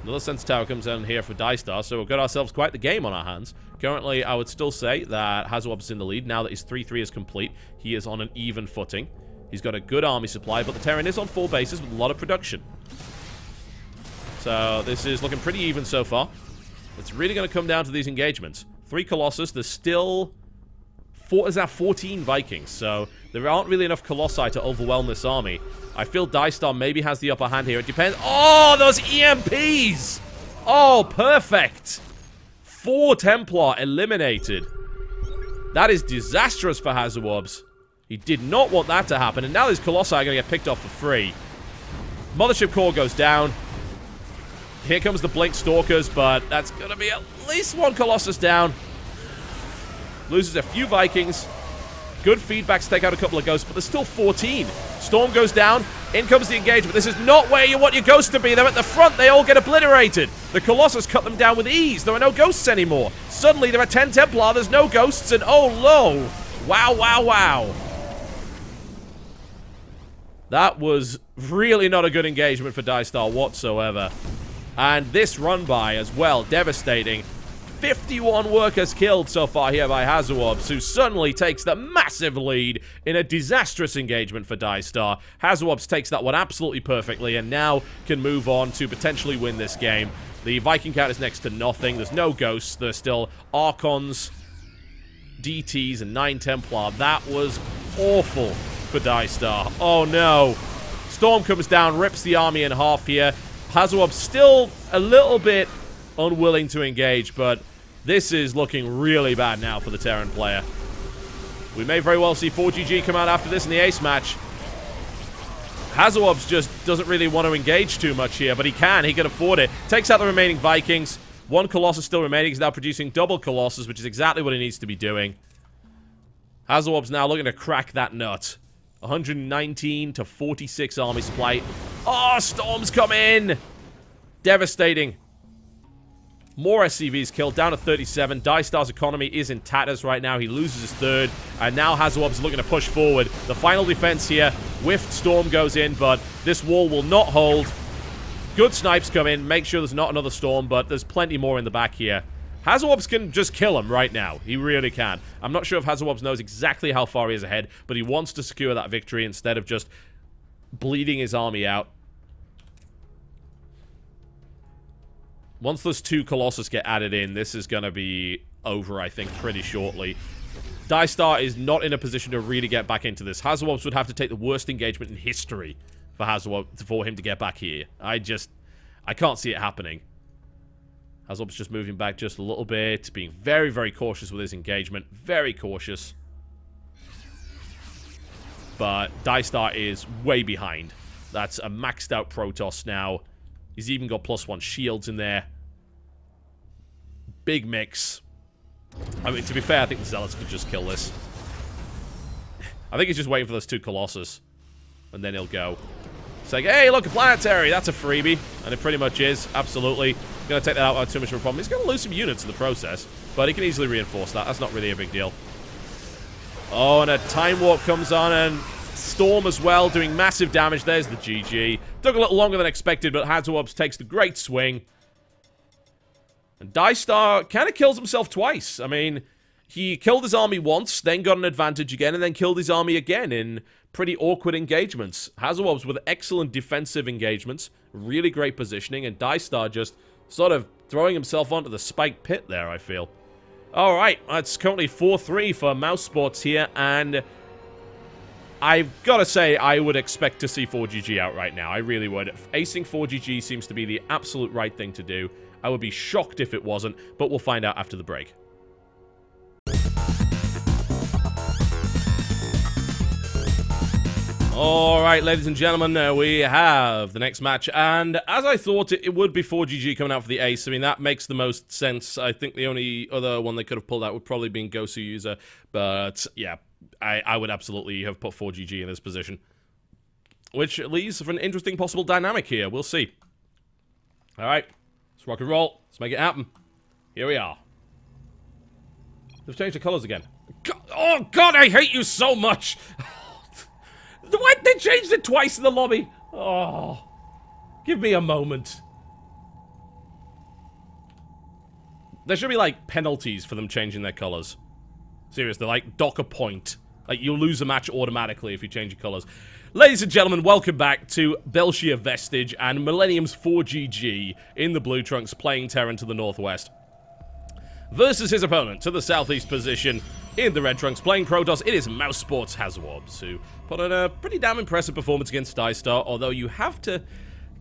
Another sensor tower comes down here for Dystar, so we've got ourselves quite the game on our hands. Currently, I would still say that Hazawob's in the lead. Now that his 3-3 is complete, he is on an even footing. He's got a good army supply, but the Terran is on 4 bases with a lot of production. So this is looking pretty even so far. It's really going to come down to these engagements. 3 Colossus. There's still... There's now 14 Vikings, so there aren't really enough Colossi to overwhelm this army. I feel Dystar maybe has the upper hand here. It depends. Oh, those EMPs! Oh, perfect! 4 Templar eliminated. That is disastrous for Hazawobs. He did not want that to happen, and now these Colossi are going to get picked off for free. Mothership Core goes down. Here comes the Blink Stalkers, but that's going to be at least 1 Colossus down. Loses a few Vikings. Good feedback to take out a couple of ghosts, but there's still 14. Storm goes down. In comes the engagement. This is not where you want your ghosts to be. They're at the front. They all get obliterated. The Colossus cut them down with ease. There are no ghosts anymore. Suddenly, there are 10 Templar. There's no ghosts, and oh, lo. Wow, wow, wow. That was really not a good engagement for Dystar whatsoever. And this run-by as well, devastating. 51 workers killed so far here by Hazawobs, who suddenly takes the massive lead in a disastrous engagement for Dystar. Hazawobs takes that one absolutely perfectly and now can move on to potentially win this game. The Viking count is next to nothing. There's no ghosts. There's still Archons, DTs, and 9 Templar. That was awful for Dystar. Oh no. Storm comes down, rips the army in half here. Hazawobs still a little bit unwilling to engage, but this is looking really bad now for the Terran player. We may very well see 4GG come out after this in the ace match. Hazawobs just doesn't really want to engage too much here, but he can afford it. Takes out the remaining Vikings. 1 Colossus still remaining. He's now producing double Colossus, which is exactly what he needs to be doing. Hazawobs now looking to crack that nut. 119 to 46 army supply. Oh, Storms come in! Devastating. More SCVs killed, down to 37. Dystar's economy is in tatters right now. He loses his third, and now Hazawob's looking to push forward. The final defense here. Whiffed Storm goes in, but this wall will not hold. Good snipes come in. Make sure there's not another Storm, but there's plenty more in the back here. Hazawobs can just kill him right now. He really can. I'm not sure if Hazawobs knows exactly how far he is ahead, but he wants to secure that victory instead of just bleeding his army out. Once those 2 Colossus get added in, this is going to be over, I think, pretty shortly. Dystar is not in a position to really get back into this. Hazawobs would have to take the worst engagement in history for him to get back here. I can't see it happening. Hazawob's just moving back just a little bit, being very, very cautious with his engagement. Very cautious. But Dystar is way behind. That's a maxed out Protoss now. He's even got +1 shields in there. Big mix. I mean, to be fair, I think the Zealots could just kill this. I think he's just waiting for those 2 Colossus. And then he'll go. It's like, hey, look, a planetary. That's a freebie. And it pretty much is. Absolutely. Going to take that out without too much of a problem. He's going to lose some units in the process. But he can easily reinforce that. That's not really a big deal. Oh, and a Time Warp comes on, and Storm as well, doing massive damage. There's the GG. Took a little longer than expected, but Hazawobs takes the great swing. And Dystar kind of kills himself twice. I mean, he killed his army once, then got an advantage again, and then killed his army again in pretty awkward engagements. Hazawobs with excellent defensive engagements, really great positioning, and Dystar just sort of throwing himself onto the spiked pit there, I feel. Alright, it's currently 4-3 for Mousesports here, and I've got to say, I would expect to see 4GG out right now. I really would. Acing 4GG seems to be the absolute right thing to do. I would be shocked if it wasn't, but we'll find out after the break. Alright, ladies and gentlemen, we have the next match, and as I thought it would be 4GG coming out for the Ace. I mean, that makes the most sense. I think the only other one they could have pulled out would probably be Gosu User, but yeah, I would absolutely have put 4GG in this position. Which leaves for an interesting possible dynamic here. We'll see. Alright, let's rock and roll. Let's make it happen. Here we are. They've changed the colors again. God, oh god, I hate you so much! What? They changed it twice in the lobby! Oh. Give me a moment. There should be, like, penalties for them changing their colors. Seriously, like, dock a point. Like, you'll lose a match automatically if you change your colors. Ladies and gentlemen, welcome back to Belshire Vestige and Millenium's 4GG in the Blue Trunks playing Terran to the northwest. Versus his opponent to the southeast position in the Red Trunks playing Protoss. It is Mousesports Hazawobs, who put on a pretty damn impressive performance against Dystar, although you have to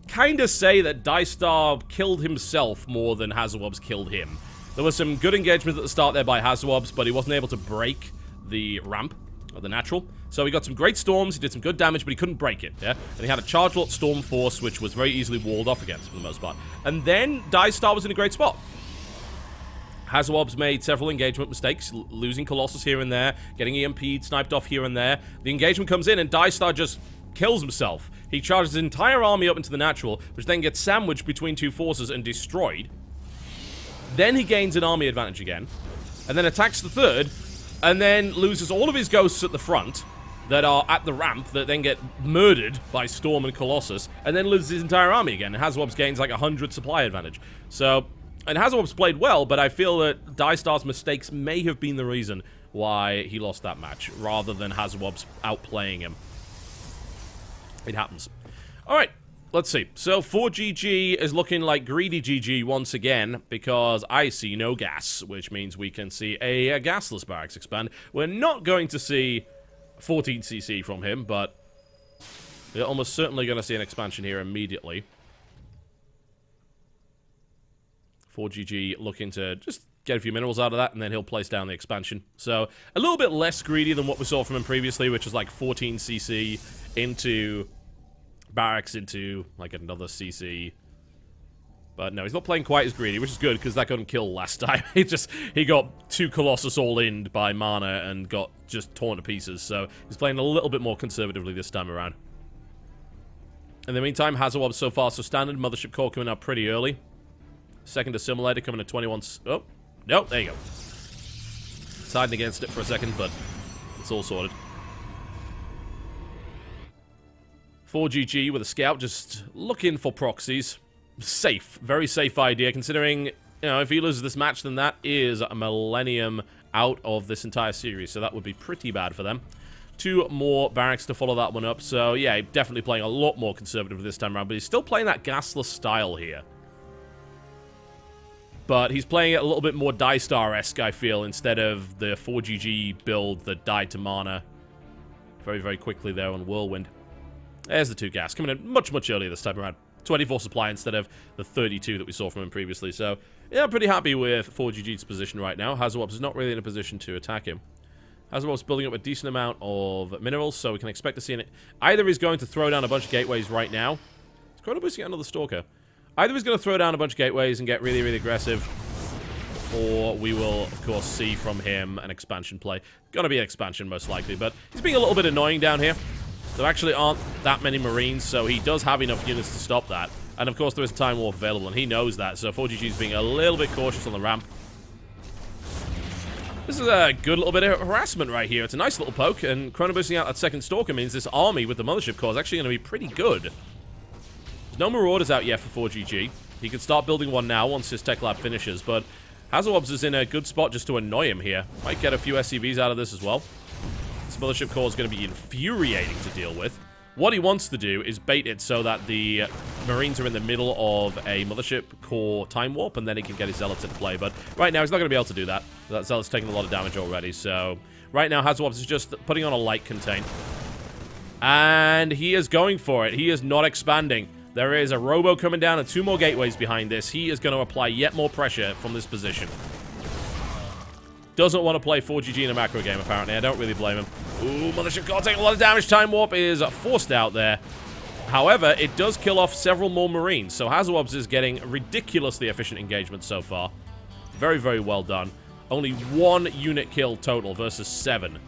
kind of say that Dystar killed himself more than Hazawobs killed him. There was some good engagement at the start there by Hazawobs, but he wasn't able to break the ramp, or the natural. So he got some great storms, he did some good damage, but he couldn't break it, yeah? And he had a charge lot storm force, which was very easily walled off against for the most part. And then Dystar was in a great spot. Hazawobs made several engagement mistakes, losing Colossus here and there, getting EMP'd, sniped off here and there. The engagement comes in and Dystar just kills himself. He charges his entire army up into the natural, which then gets sandwiched between 2 forces and destroyed. Then he gains an army advantage again, and then attacks the third, and then loses all of his ghosts at the front that are at the ramp that then get murdered by Storm and Colossus, and then loses his entire army again. And Hazawobs gains like 100 supply advantage. So, and Hazawobs played well, but I feel that Dystar's mistakes may have been the reason why he lost that match, rather than Hazawobs outplaying him. It happens. Alright, let's see. So 4GG is looking like greedy GG once again, because I see no gas, which means we can see a gasless barracks expand. We're not going to see 14cc from him, but we're almost certainly going to see an expansion here immediately. 4GG looking to just get a few minerals out of that, and then he'll place down the expansion. So, a little bit less greedy than what we saw from him previously, which was like 14cc into barracks into like another CC. But no, he's not playing quite as greedy, which is good, because that got him killed last time. He got 2 Colossus all in by mana and got just torn to pieces. So, he's playing a little bit more conservatively this time around. In the meantime, Hazawab so far so standard. Mothership Core coming out pretty early. Second Assimilator coming at 21... Oh, no, there you go. Siding against it for a second, but it's all sorted. 4GG with a scout, just looking for proxies. Safe. Very safe idea, considering, you know, if he loses this match, then that is a Millenium out of this entire series, so that would be pretty bad for them. 2 more barracks to follow that one up, so yeah, definitely playing a lot more conservative this time around, but he's still playing that gasless style here. But he's playing it a little bit more Die-Star-esque, I feel, instead of the 4GG build that died to mana very, very quickly there on Whirlwind. There's the 2 gas, coming in much, much earlier this time around. 24 supply instead of the 32 that we saw from him previously, so yeah, I'm pretty happy with 4GG's position right now. Hazawabs is not really in a position to attack him. Hazawab's building up a decent amount of minerals, so we can expect to see it. Either he's going to throw down a bunch of gateways right now. Is TotalBiscuit get another Stalker? Either he's going to throw down a bunch of gateways and get really, really aggressive, or we will, of course, see from him an expansion play. Gonna be an expansion, most likely, but he's being a little bit annoying down here. There actually aren't that many Marines, so he does have enough units to stop that. And, of course, there is a Time Warp available, and he knows that, so 4GG's being a little bit cautious on the ramp. This is a good little bit of harassment right here. It's a nice little poke, and chrono-boosting out that second Stalker means this army with the Mothership Core is actually going to be pretty good. There's no Marauders out yet for 4GG. He can start building one now once his Tech Lab finishes, but Hazawabs is in a good spot just to annoy him here. Might get a few SCVs out of this as well. This Mothership Core is going to be infuriating to deal with. What he wants to do is bait it so that the Marines are in the middle of a Mothership Core Time Warp, and then he can get his Zealots into play. But right now, he's not going to be able to do that. That Zealot's taking a lot of damage already, so right now, Hazawabs is just putting on a light contain. And he is going for it. He is not expanding. There is a Robo coming down and 2 more gateways behind this. He is going to apply yet more pressure from this position. Doesn't want to play 4GG in a macro game, apparently. I don't really blame him. Ooh, Mothership Core taking a lot of damage. Time Warp is forced out there. However, it does kill off several more Marines, so Hazawabs is getting ridiculously efficient engagement so far. Very, very well done. Only 1 unit kill total versus 7.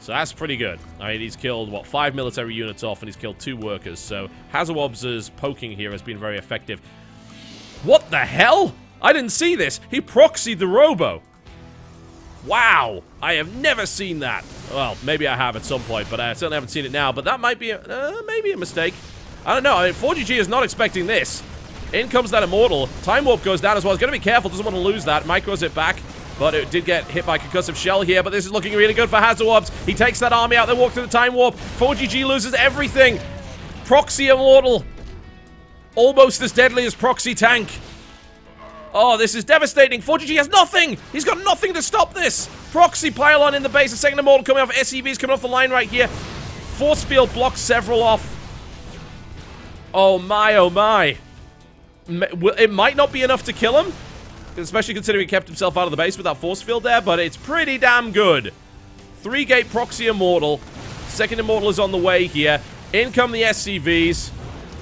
So that's pretty good. I mean, he's killed, what, 5 military units off, and he's killed 2 workers. So Hazawabs' poking here has been very effective. What the hell? I didn't see this. He proxied the Robo. Wow. I have never seen that. Well, maybe I have at some point, but I certainly haven't seen it now. But that might be maybe a mistake. I don't know. I mean, 4GG is not expecting this. In comes that Immortal. Time Warp goes down as well. He's got to be careful. Doesn't want to lose that. Micros it back. But it did get hit by Concussive Shell here, but this is looking really good for Hazawabs. He takes that army out, they walk through the Time Warp. 4GG loses everything. Proxy Immortal. Almost as deadly as Proxy Tank. Oh, this is devastating. 4GG has nothing. He's got nothing to stop this. Proxy Pylon in the base. The second Immortal coming off. SCVs coming off the line right here. Force Field blocks several off. Oh my, oh my. It might not be enough to kill him, especially considering he kept himself out of the base with that force field there, but it's pretty damn good. 3-gate Proxy Immortal. Second Immortal is on the way here. In come the SCVs.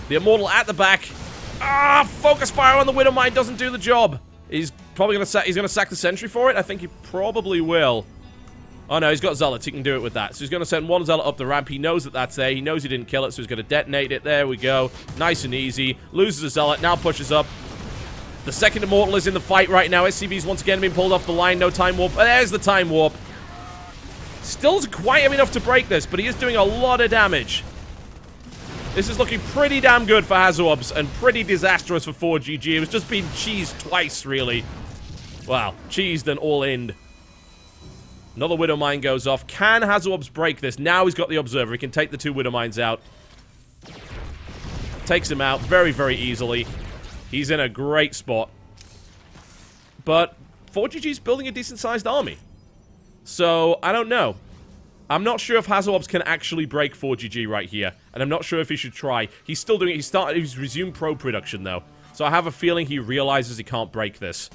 The Immortal at the back. Ah, focus fire on the Widowmine doesn't do the job. He's probably going to sack the Sentry for it. I think he probably will. Oh no, he's got Zealots. He can do it with that. So he's going to send 1 Zealot up the ramp. He knows that that's there. He knows he didn't kill it, so he's going to detonate it. There we go. Nice and easy. Loses a Zealot. Now pushes up. The second Immortal is in the fight right now. SCV's once again being pulled off the line. No Time Warp. There's the Time Warp. Still doesn't quite have enough to break this, but he is doing a lot of damage. This is looking pretty damn good for Hazawabs and pretty disastrous for 4GG. It was just being cheesed twice, really. Wow. Cheesed and all in. Another Widowmine goes off. Can Hazawabs break this? Now he's got the Observer. He can take the 2 Widowmines out. Takes him out very, very easily. He's in a great spot. But 4GG's building a decent-sized army. So, I don't know. I'm not sure if Hazawabs can actually break 4GG right here. And I'm not sure if he should try. He's still doing it. He's resumed probe production, though. So I have a feeling he realizes he can't break this.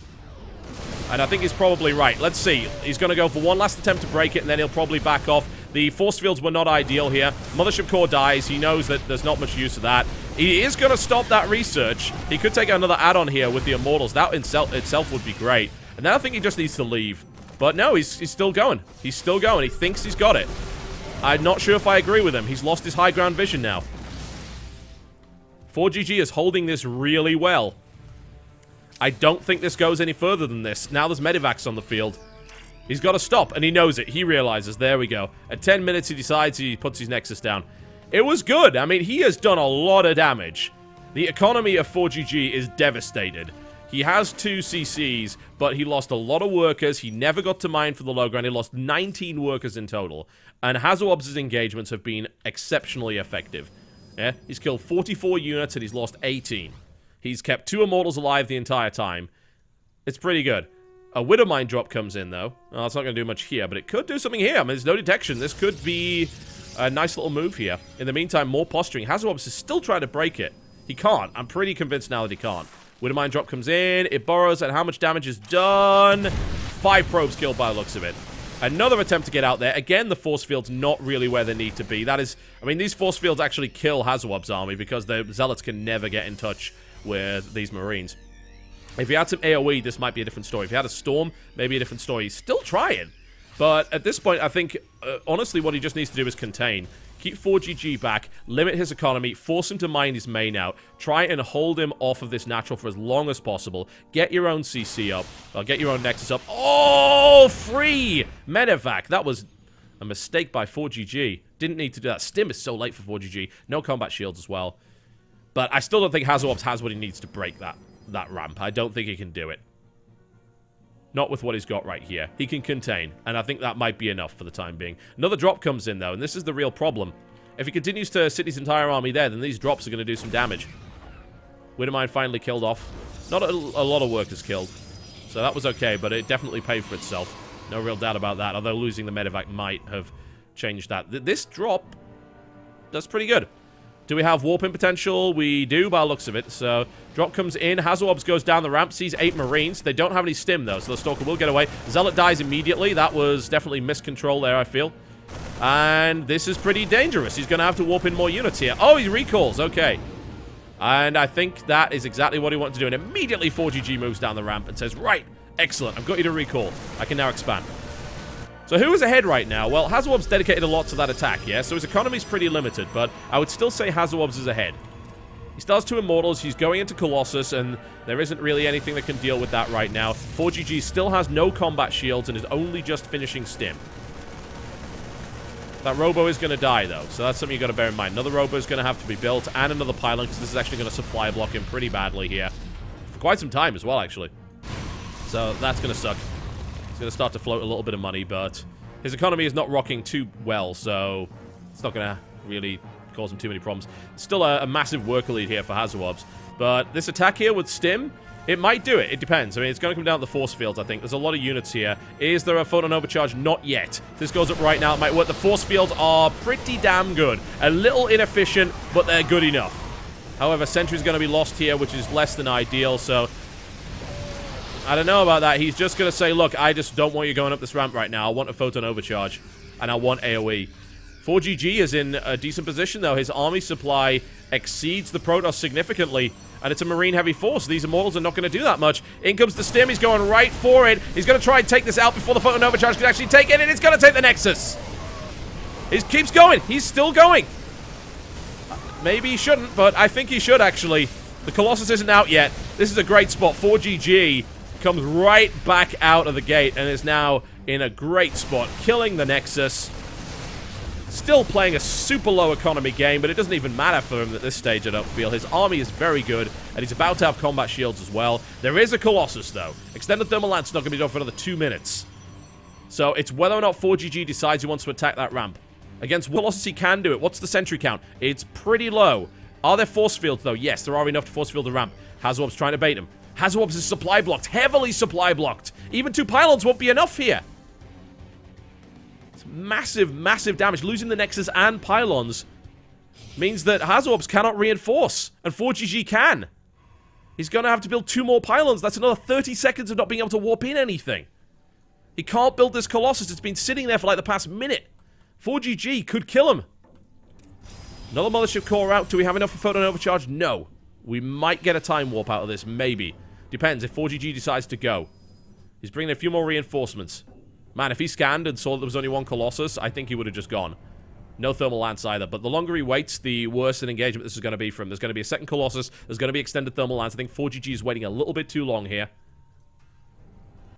And I think he's probably right. Let's see. He's going to go for one last attempt to break it, and then he'll probably back off. The force fields were not ideal here. Mothership Core dies. He knows that there's not much use of that. He is going to stop that research. He could take another add-on here with the Immortals. That itself would be great. And then I think he just needs to leave. But no, he's still going. He's still going. He thinks he's got it. I'm not sure if I agree with him. He's lost his high ground vision now. 4GG is holding this really well. I don't think this goes any further than this. Now there's Medivacs on the field. He's got to stop, and he knows it. He realizes. There we go. At 10 minutes, he decides he puts his Nexus down. It was good. I mean, he has done a lot of damage. The economy of 4GG is devastated. He has 2 CCs, but he lost a lot of workers. He never got to mine for the low ground. He lost 19 workers in total. And Hazowob's engagements have been exceptionally effective. Yeah, he's killed 44 units and he's lost 18. He's kept 2 Immortals alive the entire time. It's pretty good. A Widow Mine drop comes in, though. Well, it's not going to do much here, but it could do something here. I mean, there's no detection. This could be a nice little move here. In the meantime, more posturing. Hazowob's is still trying to break it. He can't. I'm pretty convinced now that he can't. Widow Mine drop comes in. It burrows, and how much damage is done? 5 probes killed by the looks of it. Another attempt to get out there. Again, the force field's not really where they need to be. That is... I mean, these force fields actually kill Hazowob's army because the Zealots can never get in touch with these Marines. If he had some AoE, this might be a different story. If he had a Storm, maybe a different story. He's still trying. But at this point, I think, honestly, what he just needs to do is contain. Keep 4GG back, limit his economy, force him to mine his main out, try and hold him off of this natural for as long as possible. Get your own CC up, or get your own Nexus up. Oh, free Medevac. That was a mistake by 4GG. Didn't need to do that. Stim is so late for 4GG. No combat shields as well. But I still don't think Hazowob's has what he needs to break that ramp. I don't think he can do it. Not with what he's got right here. He can contain, and I think that might be enough for the time being. Another drop comes in, though, and this is the real problem. If he continues to sit his entire army there, then these drops are going to do some damage. Widow Mine finally killed off. Not a lot of workers killed, so that was okay, but it definitely paid for itself. No real doubt about that, although losing the Medevac might have changed that. This drop, that's pretty good. Do we have warping potential? We do, by the looks of it. So, drop comes in. Hazowob's goes down the ramp. Sees 8 Marines. They don't have any stim, though, so the Stalker will get away. Zealot dies immediately. That was definitely miscontrol there, I feel. And this is pretty dangerous. He's going to have to warp in more units here. Oh, he recalls. Okay. And I think that is exactly what he wanted to do. And immediately 4GG moves down the ramp and says, right, excellent. I've got you to recall. I can now expand. So who is ahead right now? Well, Hazowob's dedicated a lot to that attack, yeah? So his economy's pretty limited, but I would still say Hazowob's is ahead. He still has 2 Immortals, he's going into Colossus, and there isn't really anything that can deal with that right now. 4GG still has no combat shields and is only just finishing Stim. That Robo is going to die, though, so that's something you've got to bear in mind. Another Robo is going to have to be built, and another pylon, because this is actually going to supply block him pretty badly here. For quite some time as well, actually. So that's going to suck. Going to start to float a little bit of money, but his economy is not rocking too well, so it's not going to really cause him too many problems. Still a massive worker lead here for Hazowob's, but this attack here with Stim, it might do it. It depends. I mean, it's going to come down to the force fields, I think. There's a lot of units here. Is there a photon overcharge? Not yet. If this goes up right now, it might work. The force fields are pretty damn good. A little inefficient, but they're good enough. However, Sentry's going to be lost here, which is less than ideal, so I don't know about that. He's just going to say, look, I just don't want you going up this ramp right now. I want a photon overcharge, and I want AoE. 4GG is in a decent position, though. His army supply exceeds the Protoss significantly, and it's a Marine-heavy force. These Immortals are not going to do that much. In comes the Stim. He's going right for it. He's going to try and take this out before the photon overcharge can actually take it, and it's going to take the Nexus. He keeps going. He's still going. Maybe he shouldn't, but I think he should, actually. The Colossus isn't out yet. This is a great spot. 4GG comes right back out of the gate and is now in a great spot, killing the Nexus. Still playing a super low economy game, but it doesn't even matter for him at this stage, I don't feel. His army is very good, and he's about to have combat shields as well. There is a Colossus, though. Extended Thermal Lance not going to be done for another 2 minutes. So it's whether or not 4GG decides he wants to attack that ramp. Against Colossus, he can do it. What's the sentry count? It's pretty low. Are there force fields, though? Yes, there are enough to force field the ramp. Hazowob's trying to bait him. Hazowob's is supply blocked. Heavily supply blocked. Even 2 pylons won't be enough here. It's massive, massive damage. Losing the Nexus and pylons means that Hazowob's cannot reinforce. And 4GG can. He's going to have to build 2 more pylons. That's another 30 seconds of not being able to warp in anything. He can't build this Colossus. It's been sitting there for like the past minute. 4GG could kill him. Another Mothership Core out. Do we have enough for Photon Overcharge? No. We might get a time warp out of this. Maybe. Depends if 4GG decides to go. He's bringing a few more reinforcements. Man, if he scanned and saw that there was only 1 Colossus, I think he would have just gone. No Thermal Lance either. But the longer he waits, the worse an engagement this is going to be for him. There's going to be a second Colossus. There's going to be extended Thermal Lance. I think 4GG is waiting a little bit too long here.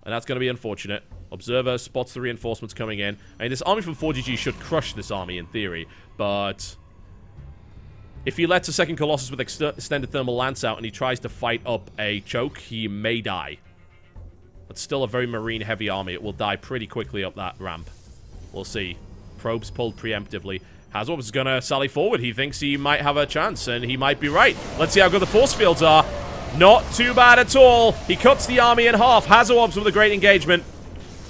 And that's going to be unfortunate. Observer spots the reinforcements coming in. I mean, this army from 4GG should crush this army in theory. But if he lets a second Colossus with extended Thermal Lance out and he tries to fight up a choke, he may die. But still a very marine-heavy army. It will die pretty quickly up that ramp. We'll see. Probes pulled preemptively. Hazwobs is going to sally forward. He thinks he might have a chance, and he might be right. Let's see how good the force fields are. Not too bad at all. He cuts the army in half. Hazwobs with a great engagement.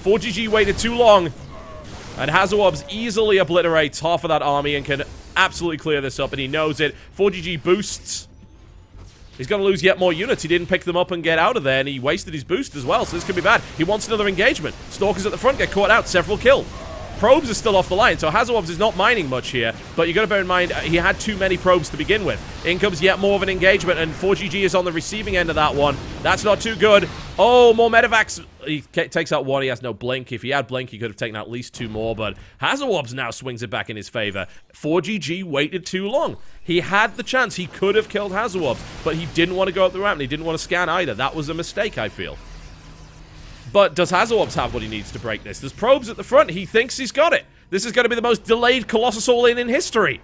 4GG waited too long. And Hazwobs easily obliterates half of that army and can absolutely clear this up, and he knows it. 4GG boosts. He's going to lose yet more units. He didn't pick them up and get out of there, and he wasted his boost as well, so this could be bad. He wants another engagement. Stalkers at the front get caught out. Several killed. Probes are still off the line, so Hazwobs is not mining much here, but you got to bear in mind, he had too many probes to begin with. In comes yet more of an engagement, and 4GG is on the receiving end of that one. That's not too good. Oh, more medevacs. He takes out one. He has no blink. If he had blink, he could have taken out at least 2 more, but Hazwobs now swings it back in his favor. 4GG waited too long. He had the chance. He could have killed Hazwobs, but he didn't want to go up the ramp, and he didn't want to scan either. That was a mistake, I feel. But does Hazwobs have what he needs to break this? There's probes at the front. He thinks he's got it. This is going to be the most delayed Colossus all-in in history.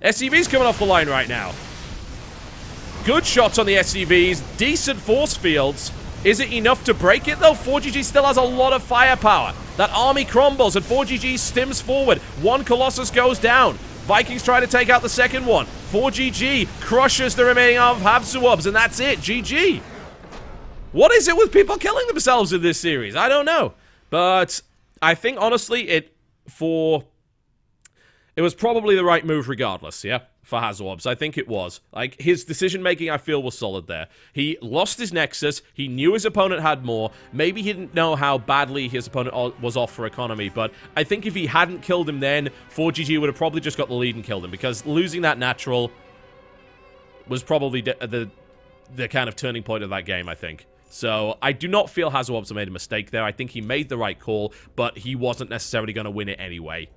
SCV's coming off the line right now. Good shots on the SCVs. Decent force fields. Is it enough to break it, though? 4GG still has a lot of firepower. That army crumbles, and 4GG stims forward. One Colossus goes down. Vikings try to take out the second one. 4GG crushes the remaining arm of Hazwobs, and that's it. GG. What is it with people killing themselves in this series? I don't know. But I think, honestly, it was probably the right move regardless, yeah, for Hazwobs. I think it was. Like, his decision-making, I feel, was solid there. He lost his Nexus. He knew his opponent had more. Maybe he didn't know how badly his opponent was off for economy, but I think if he hadn't killed him then, 4GG would have probably just got the lead and killed him, because losing that natural was probably the kind of turning point of that game, I think. So, I do not feel Hazwobs made a mistake there. I think he made the right call, but he wasn't necessarily going to win it anyway.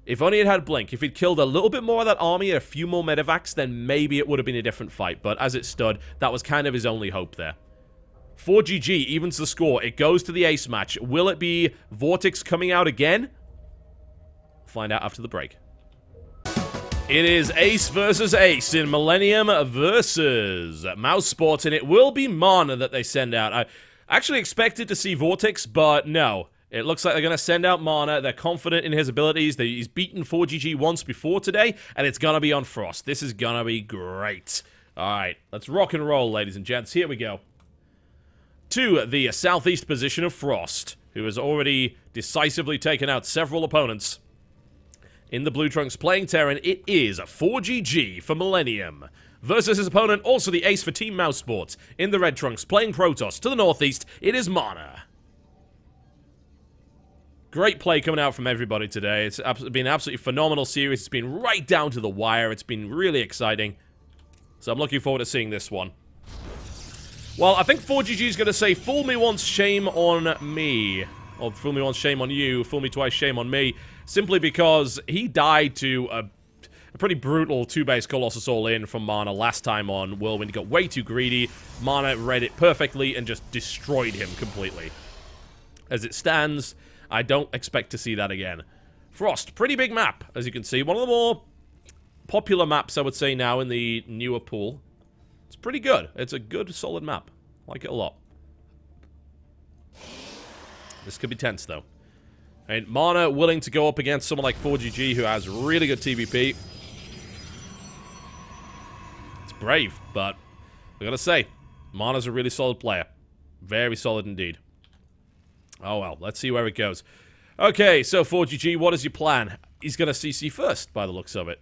If only it had Blink. If he'd killed a little bit more of that army and a few more medevacs, then maybe it would have been a different fight. But as it stood, that was kind of his only hope there. 4GG evens the score. It goes to the ace match. Will it be Vortex coming out again? Find out after the break. It is Ace versus Ace in Millenium versus Mousesports, and it will be Mana that they send out. I actually expected to see Vortex, but no. It looks like they're going to send out Mana. They're confident in his abilities. He's beaten 4GG once before today, and it's going to be on Frost. This is going to be great. All right, let's rock and roll, ladies and gents. Here we go. To the southeast position of Frost, who has already decisively taken out several opponents. In the Blue Trunks playing Terran, it is 4GG for Millenium. Versus his opponent, also the ace for Team Mousesports. In the Red Trunks playing Protoss. To the northeast, it is Mana. Great play coming out from everybody today. It's been an absolutely phenomenal series. It's been right down to the wire. It's been really exciting. So I'm looking forward to seeing this one. Well, I think 4GG is going to say, fool me once, shame on me. Or fool me once, shame on you. Fool me twice, shame on me. Simply because he died to a pretty brutal 2-base Colossus all-in from Mana last time on Whirlwind. He got way too greedy. Mana read it perfectly and just destroyed him completely. As it stands, I don't expect to see that again. Frost, pretty big map, as you can see. One of the more popular maps, I would say, now in the newer pool. It's pretty good. It's a good, solid map. I like it a lot. This could be tense, though. And Mana willing to go up against someone like 4GG, who has really good TVP. It's brave, but I gotta say, Mana's a really solid player. Very solid indeed. Oh well, let's see where it goes. Okay, so 4GG, what is your plan? He's gonna CC first, by the looks of it.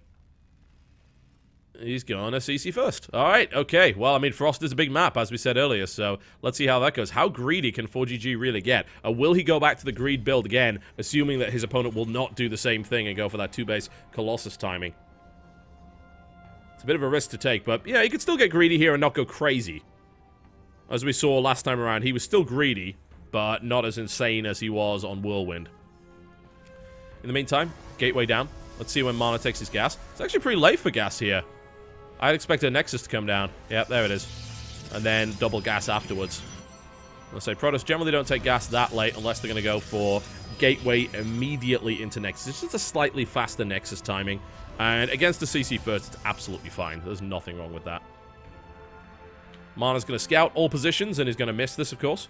He's gonna CC first. Alright, okay. Well, I mean, Frost is a big map, as we said earlier, so let's see how that goes. How greedy can 4GG really get? Will he go back to the greed build again, assuming that his opponent will not do the same thing and go for that 2-base Colossus timing? It's a bit of a risk to take, but yeah, he could still get greedy here and not go crazy. As we saw last time around, he was still greedy, but not as insane as he was on Whirlwind. In the meantime, gateway down. Let's see when Mana takes his gas. It's actually pretty late for gas here. I'd expect a Nexus to come down. Yep, there it is. And then double gas afterwards. Let's say Protoss generally don't take gas that late unless they're going to go for gateway immediately into Nexus. It's just a slightly faster Nexus timing. And against the CC first, it's absolutely fine. There's nothing wrong with that. Mana's going to scout all positions and he's going to miss this, of course.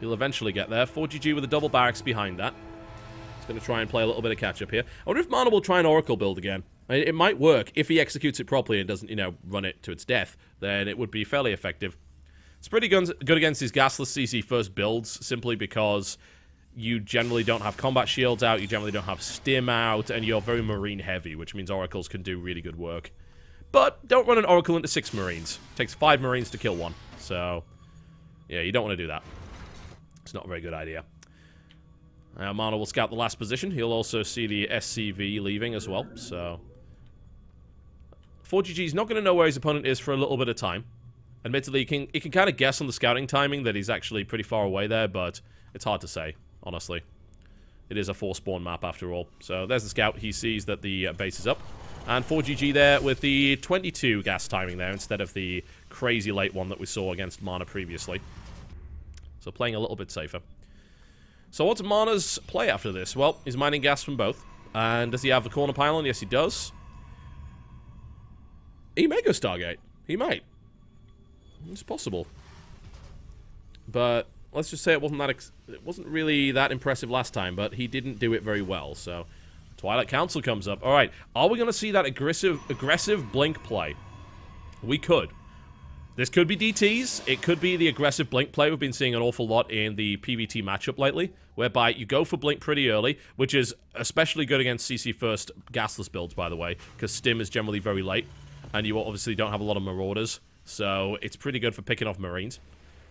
He'll eventually get there. 4GG with a double barracks behind that. He's going to try and play a little bit of catch-up here. I wonder if Mana will try an Oracle build again. I mean, it might work. If he executes it properly and doesn't, you know, run it to its death, then it would be fairly effective. It's pretty good against his gasless CC first builds, simply because you generally don't have combat shields out, you generally don't have stim out, and you're very marine heavy, which means oracles can do really good work. But don't run an oracle into 6 marines. It takes 5 marines to kill one. So, yeah, you don't want to do that. It's not a very good idea. Mana will scout the last position. He'll also see the SCV leaving as well, so 4GG's not going to know where his opponent is for a little bit of time. Admittedly, he can kind of guess on the scouting timing that he's actually pretty far away there, but it's hard to say, honestly. It is a 4-spawn map after all. So there's the scout. He sees that the base is up. And 4GG there with the 22 gas timing there instead of the crazy late one that we saw against Mana previously. So playing a little bit safer. So what's Mana's play after this? Well, he's mining gas from both. And does he have the corner pylon? Yes, he does. He may go Stargate. He might. It's possible. But let's just say it wasn't really that impressive last time, but he didn't do it very well. So Twilight Council comes up. All right, are we going to see that aggressive blink play? We could. This could be DTs. It could be the aggressive blink play we've been seeing an awful lot in the PvT matchup lately, whereby you go for blink pretty early, which is especially good against CC first gasless builds, by the way, because stim is generally very late, and you obviously don't have a lot of marauders, so it's pretty good for picking off marines.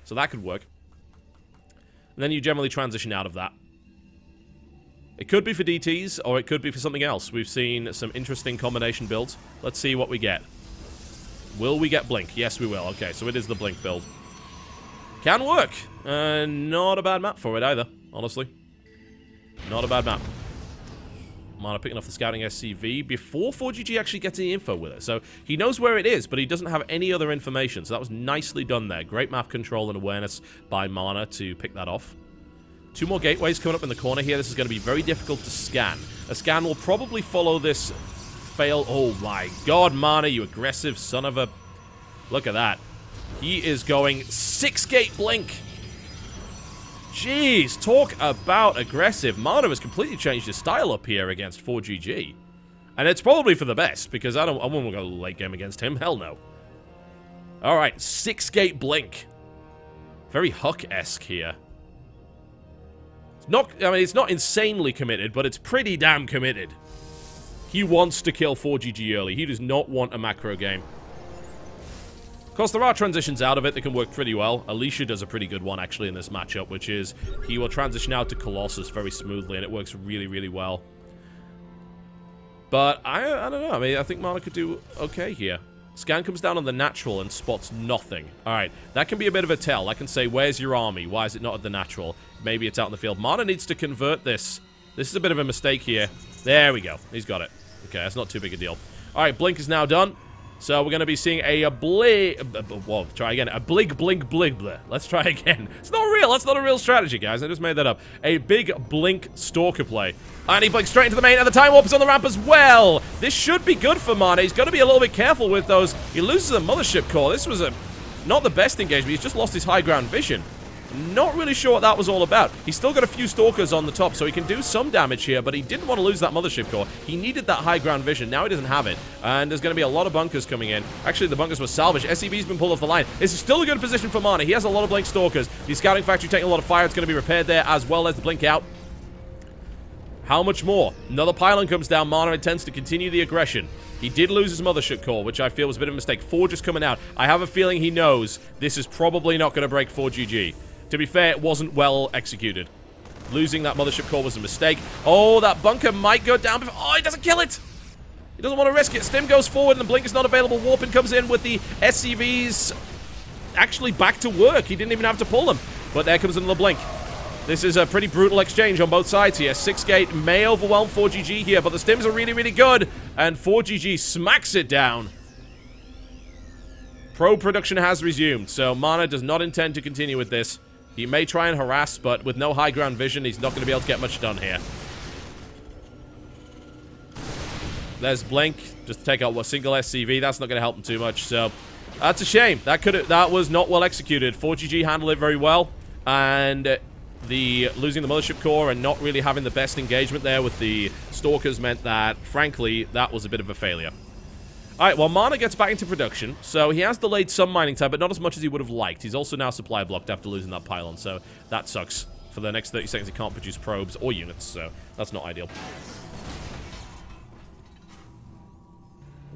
So that could work. And then you generally transition out of that. It could be for DTs, or it could be for something else. We've seen some interesting combination builds. Let's see what we get. Will we get blink? Yes, we will. Okay, so it is the blink build. Can work. Not a bad map for it either, honestly. Not a bad map. Mana picking off the scouting SCV before 4GG actually gets any info with it. So he knows where it is, but he doesn't have any other information. So that was nicely done there. Great map control and awareness by Mana to pick that off. 2 more gateways coming up in the corner here. This is going to be very difficult to scan. A scan will probably follow this fail. Oh my god, Mana, you aggressive son of a... Look at that. He is going 6-gate blink. Jeez, talk about aggressive. Mana has completely changed his style up here against 4GG. And it's probably for the best, because I wouldn't go late game against him. Hell no. Alright, 6-gate blink. Very Huck-esque here. It's not insanely committed, but it's pretty damn committed. He wants to kill 4GG early. He does not want a macro game. Of course, there are transitions out of it that can work pretty well. Alicia does a pretty good one, actually, in this matchup, which is he will transition out to Colossus very smoothly, and it works really, really well. But I don't know. I mean, I think Mana could do okay here. Scan comes down on the natural and spots nothing. Alright, that can be a bit of a tell. I can say, where's your army? Why is it not at the natural? Maybe it's out in the field. Mana needs to convert this. This is a bit of a mistake here. There we go. He's got it. Okay, that's not too big a deal. Alright, blink is now done. So we're going to be seeing a whoa, try again. A blig. Let's try again. It's not real. That's not a real strategy, guys. I just made that up. A big blink stalker play. And he blinks straight into the main, and the time warp is on the ramp as well. This should be good for Mana. He's got to be a little bit careful with those. He loses a mothership core. This was not the best engagement. He's just lost his high ground vision. Not really sure what that was all about. He's still got a few stalkers on the top, so he can do some damage here, but he didn't want to lose that mothership core. He needed that high ground vision. Now he doesn't have it, and there's going to be a lot of bunkers coming in. Actually, the bunkers were salvaged. SCV's been pulled off the line. This is still a good position for Mana. He has a lot of blink stalkers. The scouting factory taking a lot of fire. It's going to be repaired there, as well as the blink out. How much more? Another pylon comes down. Mana intends to continue the aggression. He did lose his mothership core, which I feel was a bit of a mistake. 4 just coming out. I have a feeling he knows this is probably not going to break 4GG. To be fair, it wasn't well executed. Losing that mothership core was a mistake. Oh, that bunker might go down before... Oh, he doesn't kill it! He doesn't want to risk it. Stim goes forward and the blink is not available. Warping comes in with the SCVs actually back to work. He didn't even have to pull them. But there comes another blink. This is a pretty brutal exchange on both sides here. 6-gate may overwhelm 4GG here, but the stims are really, really good. And 4GG smacks it down. Probe production has resumed, so Mana does not intend to continue with this. He may try and harass, but with no high ground vision, he's not going to be able to get much done here. There's Blink, just to take out a single SCV. That's not going to help him too much, so that's a shame. That was not well executed. 4GG handled it very well, and losing the Mothership Core and not really having the best engagement there with the Stalkers meant that, frankly, that was a bit of a failure. Alright, well, Mana gets back into production, so he has delayed some mining time, but not as much as he would have liked. He's also now supply blocked after losing that pylon, so that sucks. For the next 30 seconds, he can't produce probes or units, so that's not ideal.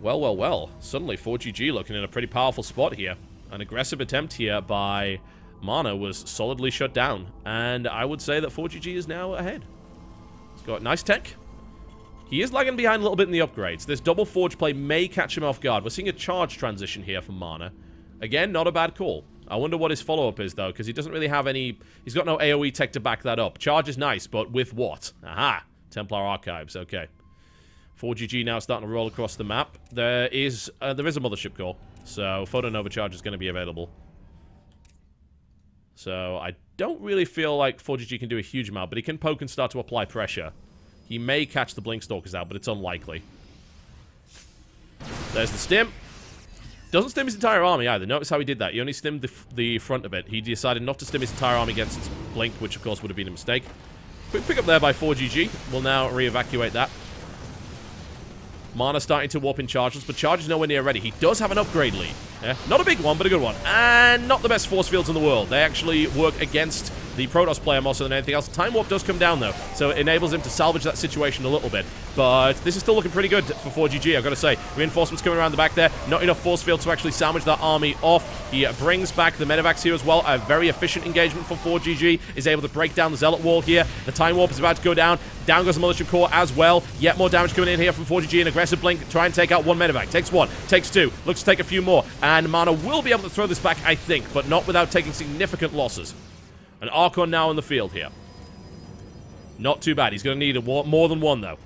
Well, well, well. Suddenly, 4GG looking in a pretty powerful spot here. An aggressive attempt here by Mana was solidly shut down, and I would say that 4GG is now ahead. He's got nice tech. He is lagging behind a little bit in the upgrades. This double forge play may catch him off guard. We're seeing a charge transition here from Mana. Again, not a bad call. I wonder what his follow-up is, though, because he doesn't really have any... He's got no AoE tech to back that up. Charge is nice, but with what? Aha! Templar Archives, okay. 4GG now starting to roll across the map. There is a Mothership Core, so Photon Overcharge is going to be available. So I don't really feel like 4GG can do a huge amount, but he can poke and start to apply pressure. He may catch the Blink Stalkers out, but it's unlikely. There's the stim. Doesn't stim his entire army either. Notice how he did that. He only stimmed the front of it. He decided not to stim his entire army against Blink, which of course would have been a mistake. Quick pick up there by 4GG. We'll now re-evacuate that. Mana starting to warp in charges, but charge is nowhere near ready. He does have an upgrade lead. Yeah? Not a big one, but a good one. And not the best force fields in the world. They actually work against the Protoss player more so than anything else. Time Warp does come down, though, so it enables him to salvage that situation a little bit. But this is still looking pretty good for 4GG, I've got to say. Reinforcements coming around the back there. Not enough force field to actually sandwich that army off. He brings back the Medivacs here as well. A very efficient engagement for 4GG. Is able to break down the Zealot wall here. The Time Warp is about to go down. Down goes the Mothership Core as well. Yet more damage coming in here from 4GG. An aggressive Blink. Try and take out one Medivac. Takes one. Takes two. Looks to take a few more. And Mana will be able to throw this back, I think, but not without taking significant losses. An Archon now in the field here. Not too bad. He's going to need more than one, though.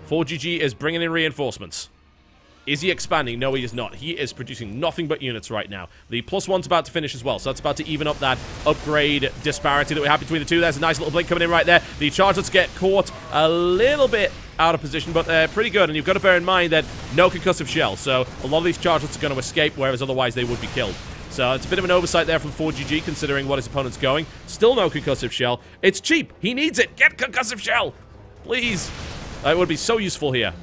4GG is bringing in reinforcements. Is he expanding? No, he is not. He is producing nothing but units right now. The +1's about to finish as well, so that's about to even up that upgrade disparity that we have between the two. There's a nice little Blink coming in right there. The Chargelets get caught a little bit out of position, but they're pretty good, and you've got to bear in mind that no concussive shell, so a lot of these Chargelets are going to escape, whereas otherwise they would be killed. So it's a bit of an oversight there from 4GG, considering what his opponent's going. Still no concussive shell. It's cheap. He needs it. Get concussive shell. Please. It would be so useful here.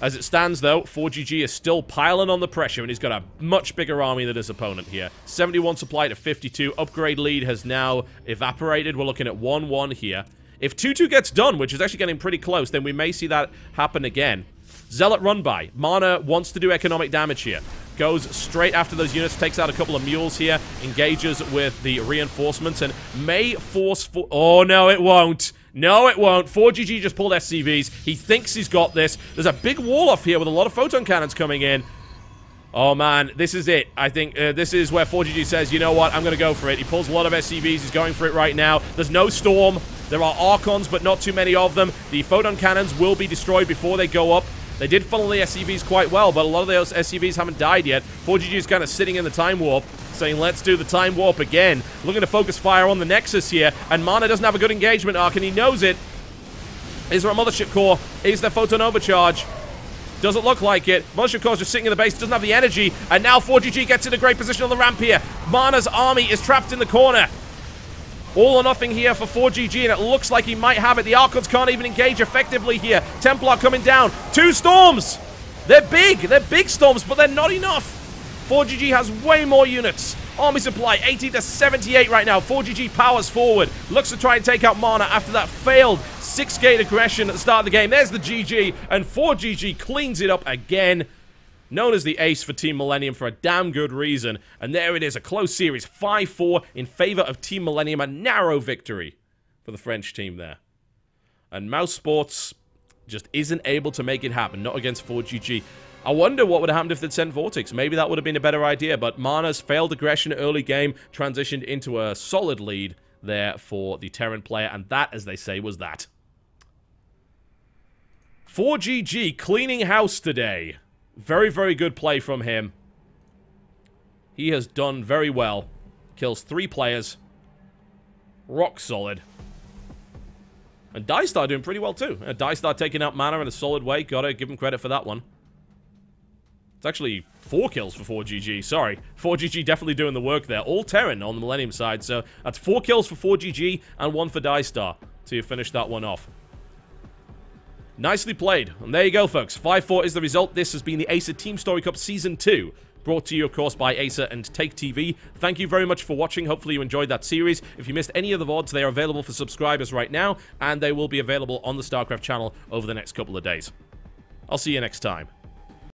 As it stands, though, 4GG is still piling on the pressure, and he's got a much bigger army than his opponent here. 71 supply to 52. Upgrade lead has now evaporated. We're looking at 1-1 here. If 2-2 gets done, which is actually getting pretty close, then we may see that happen again. Zealot run by. Mana wants to do economic damage here. Goes straight after those units, takes out a couple of mules here, engages with the reinforcements, and may force... Oh, no, it won't. No, it won't. 4GG just pulled SCVs. He thinks he's got this. There's a big wall off here with a lot of photon cannons coming in. Oh, man, this is it. I think this is where 4GG says, you know what, I'm going to go for it. He pulls a lot of SCVs. He's going for it right now. There's no storm. There are Archons, but not too many of them. The photon cannons will be destroyed before they go up. They did funnel the SCVs quite well, but a lot of those SCVs haven't died yet. 4GG is kind of sitting in the Time Warp, saying, let's do the Time Warp again. Looking to focus fire on the Nexus here, and Mana doesn't have a good engagement arc, and he knows it. Is there a Mothership Core? Is there Photon Overcharge? Doesn't look like it. Mothership Core's just sitting in the base, doesn't have the energy, and now 4GG gets in a great position on the ramp here. Mana's army is trapped in the corner. All or nothing here for 4GG, and it looks like he might have it. The Archons can't even engage effectively here. Templar coming down. 2 storms! They're big storms, but they're not enough. 4GG has way more units. Army supply, 80 to 78 right now. 4GG powers forward. Looks to try and take out Mana after that failed 6-gate aggression at the start of the game. There's the GG, and 4GG cleans it up again. Known as the ace for Team Millenium for a damn good reason. And there it is, a close series, 5-4 in favor of Team Millenium. A narrow victory for the French team there. And Mousesports just isn't able to make it happen, not against 4GG. I wonder what would have happened if they'd sent Vortex. Maybe that would have been a better idea, but Mana's failed aggression early game transitioned into a solid lead there for the Terran player, and that, as they say, was that. 4GG cleaning house today. Very, very good play from him. He has done very well. Kills 3 players. Rock solid. And Dystar doing pretty well too. Dystar taking out Mana in a solid way. Gotta give him credit for that one. It's actually 4 kills for 4GG. Sorry. 4GG definitely doing the work there. All Terran on the Millennium side. So that's 4 kills for 4GG and 1 for Dystar to finish that one off. Nicely played. And there you go, folks. 5-4 is the result. This has been the Acer Teamstory Cup Season 2. Brought to you, of course, by Acer and Take TV. Thank you very much for watching. Hopefully you enjoyed that series. If you missed any of the VODs, they are available for subscribers right now, and they will be available on the Starcraft channel over the next couple of days. I'll see you next time.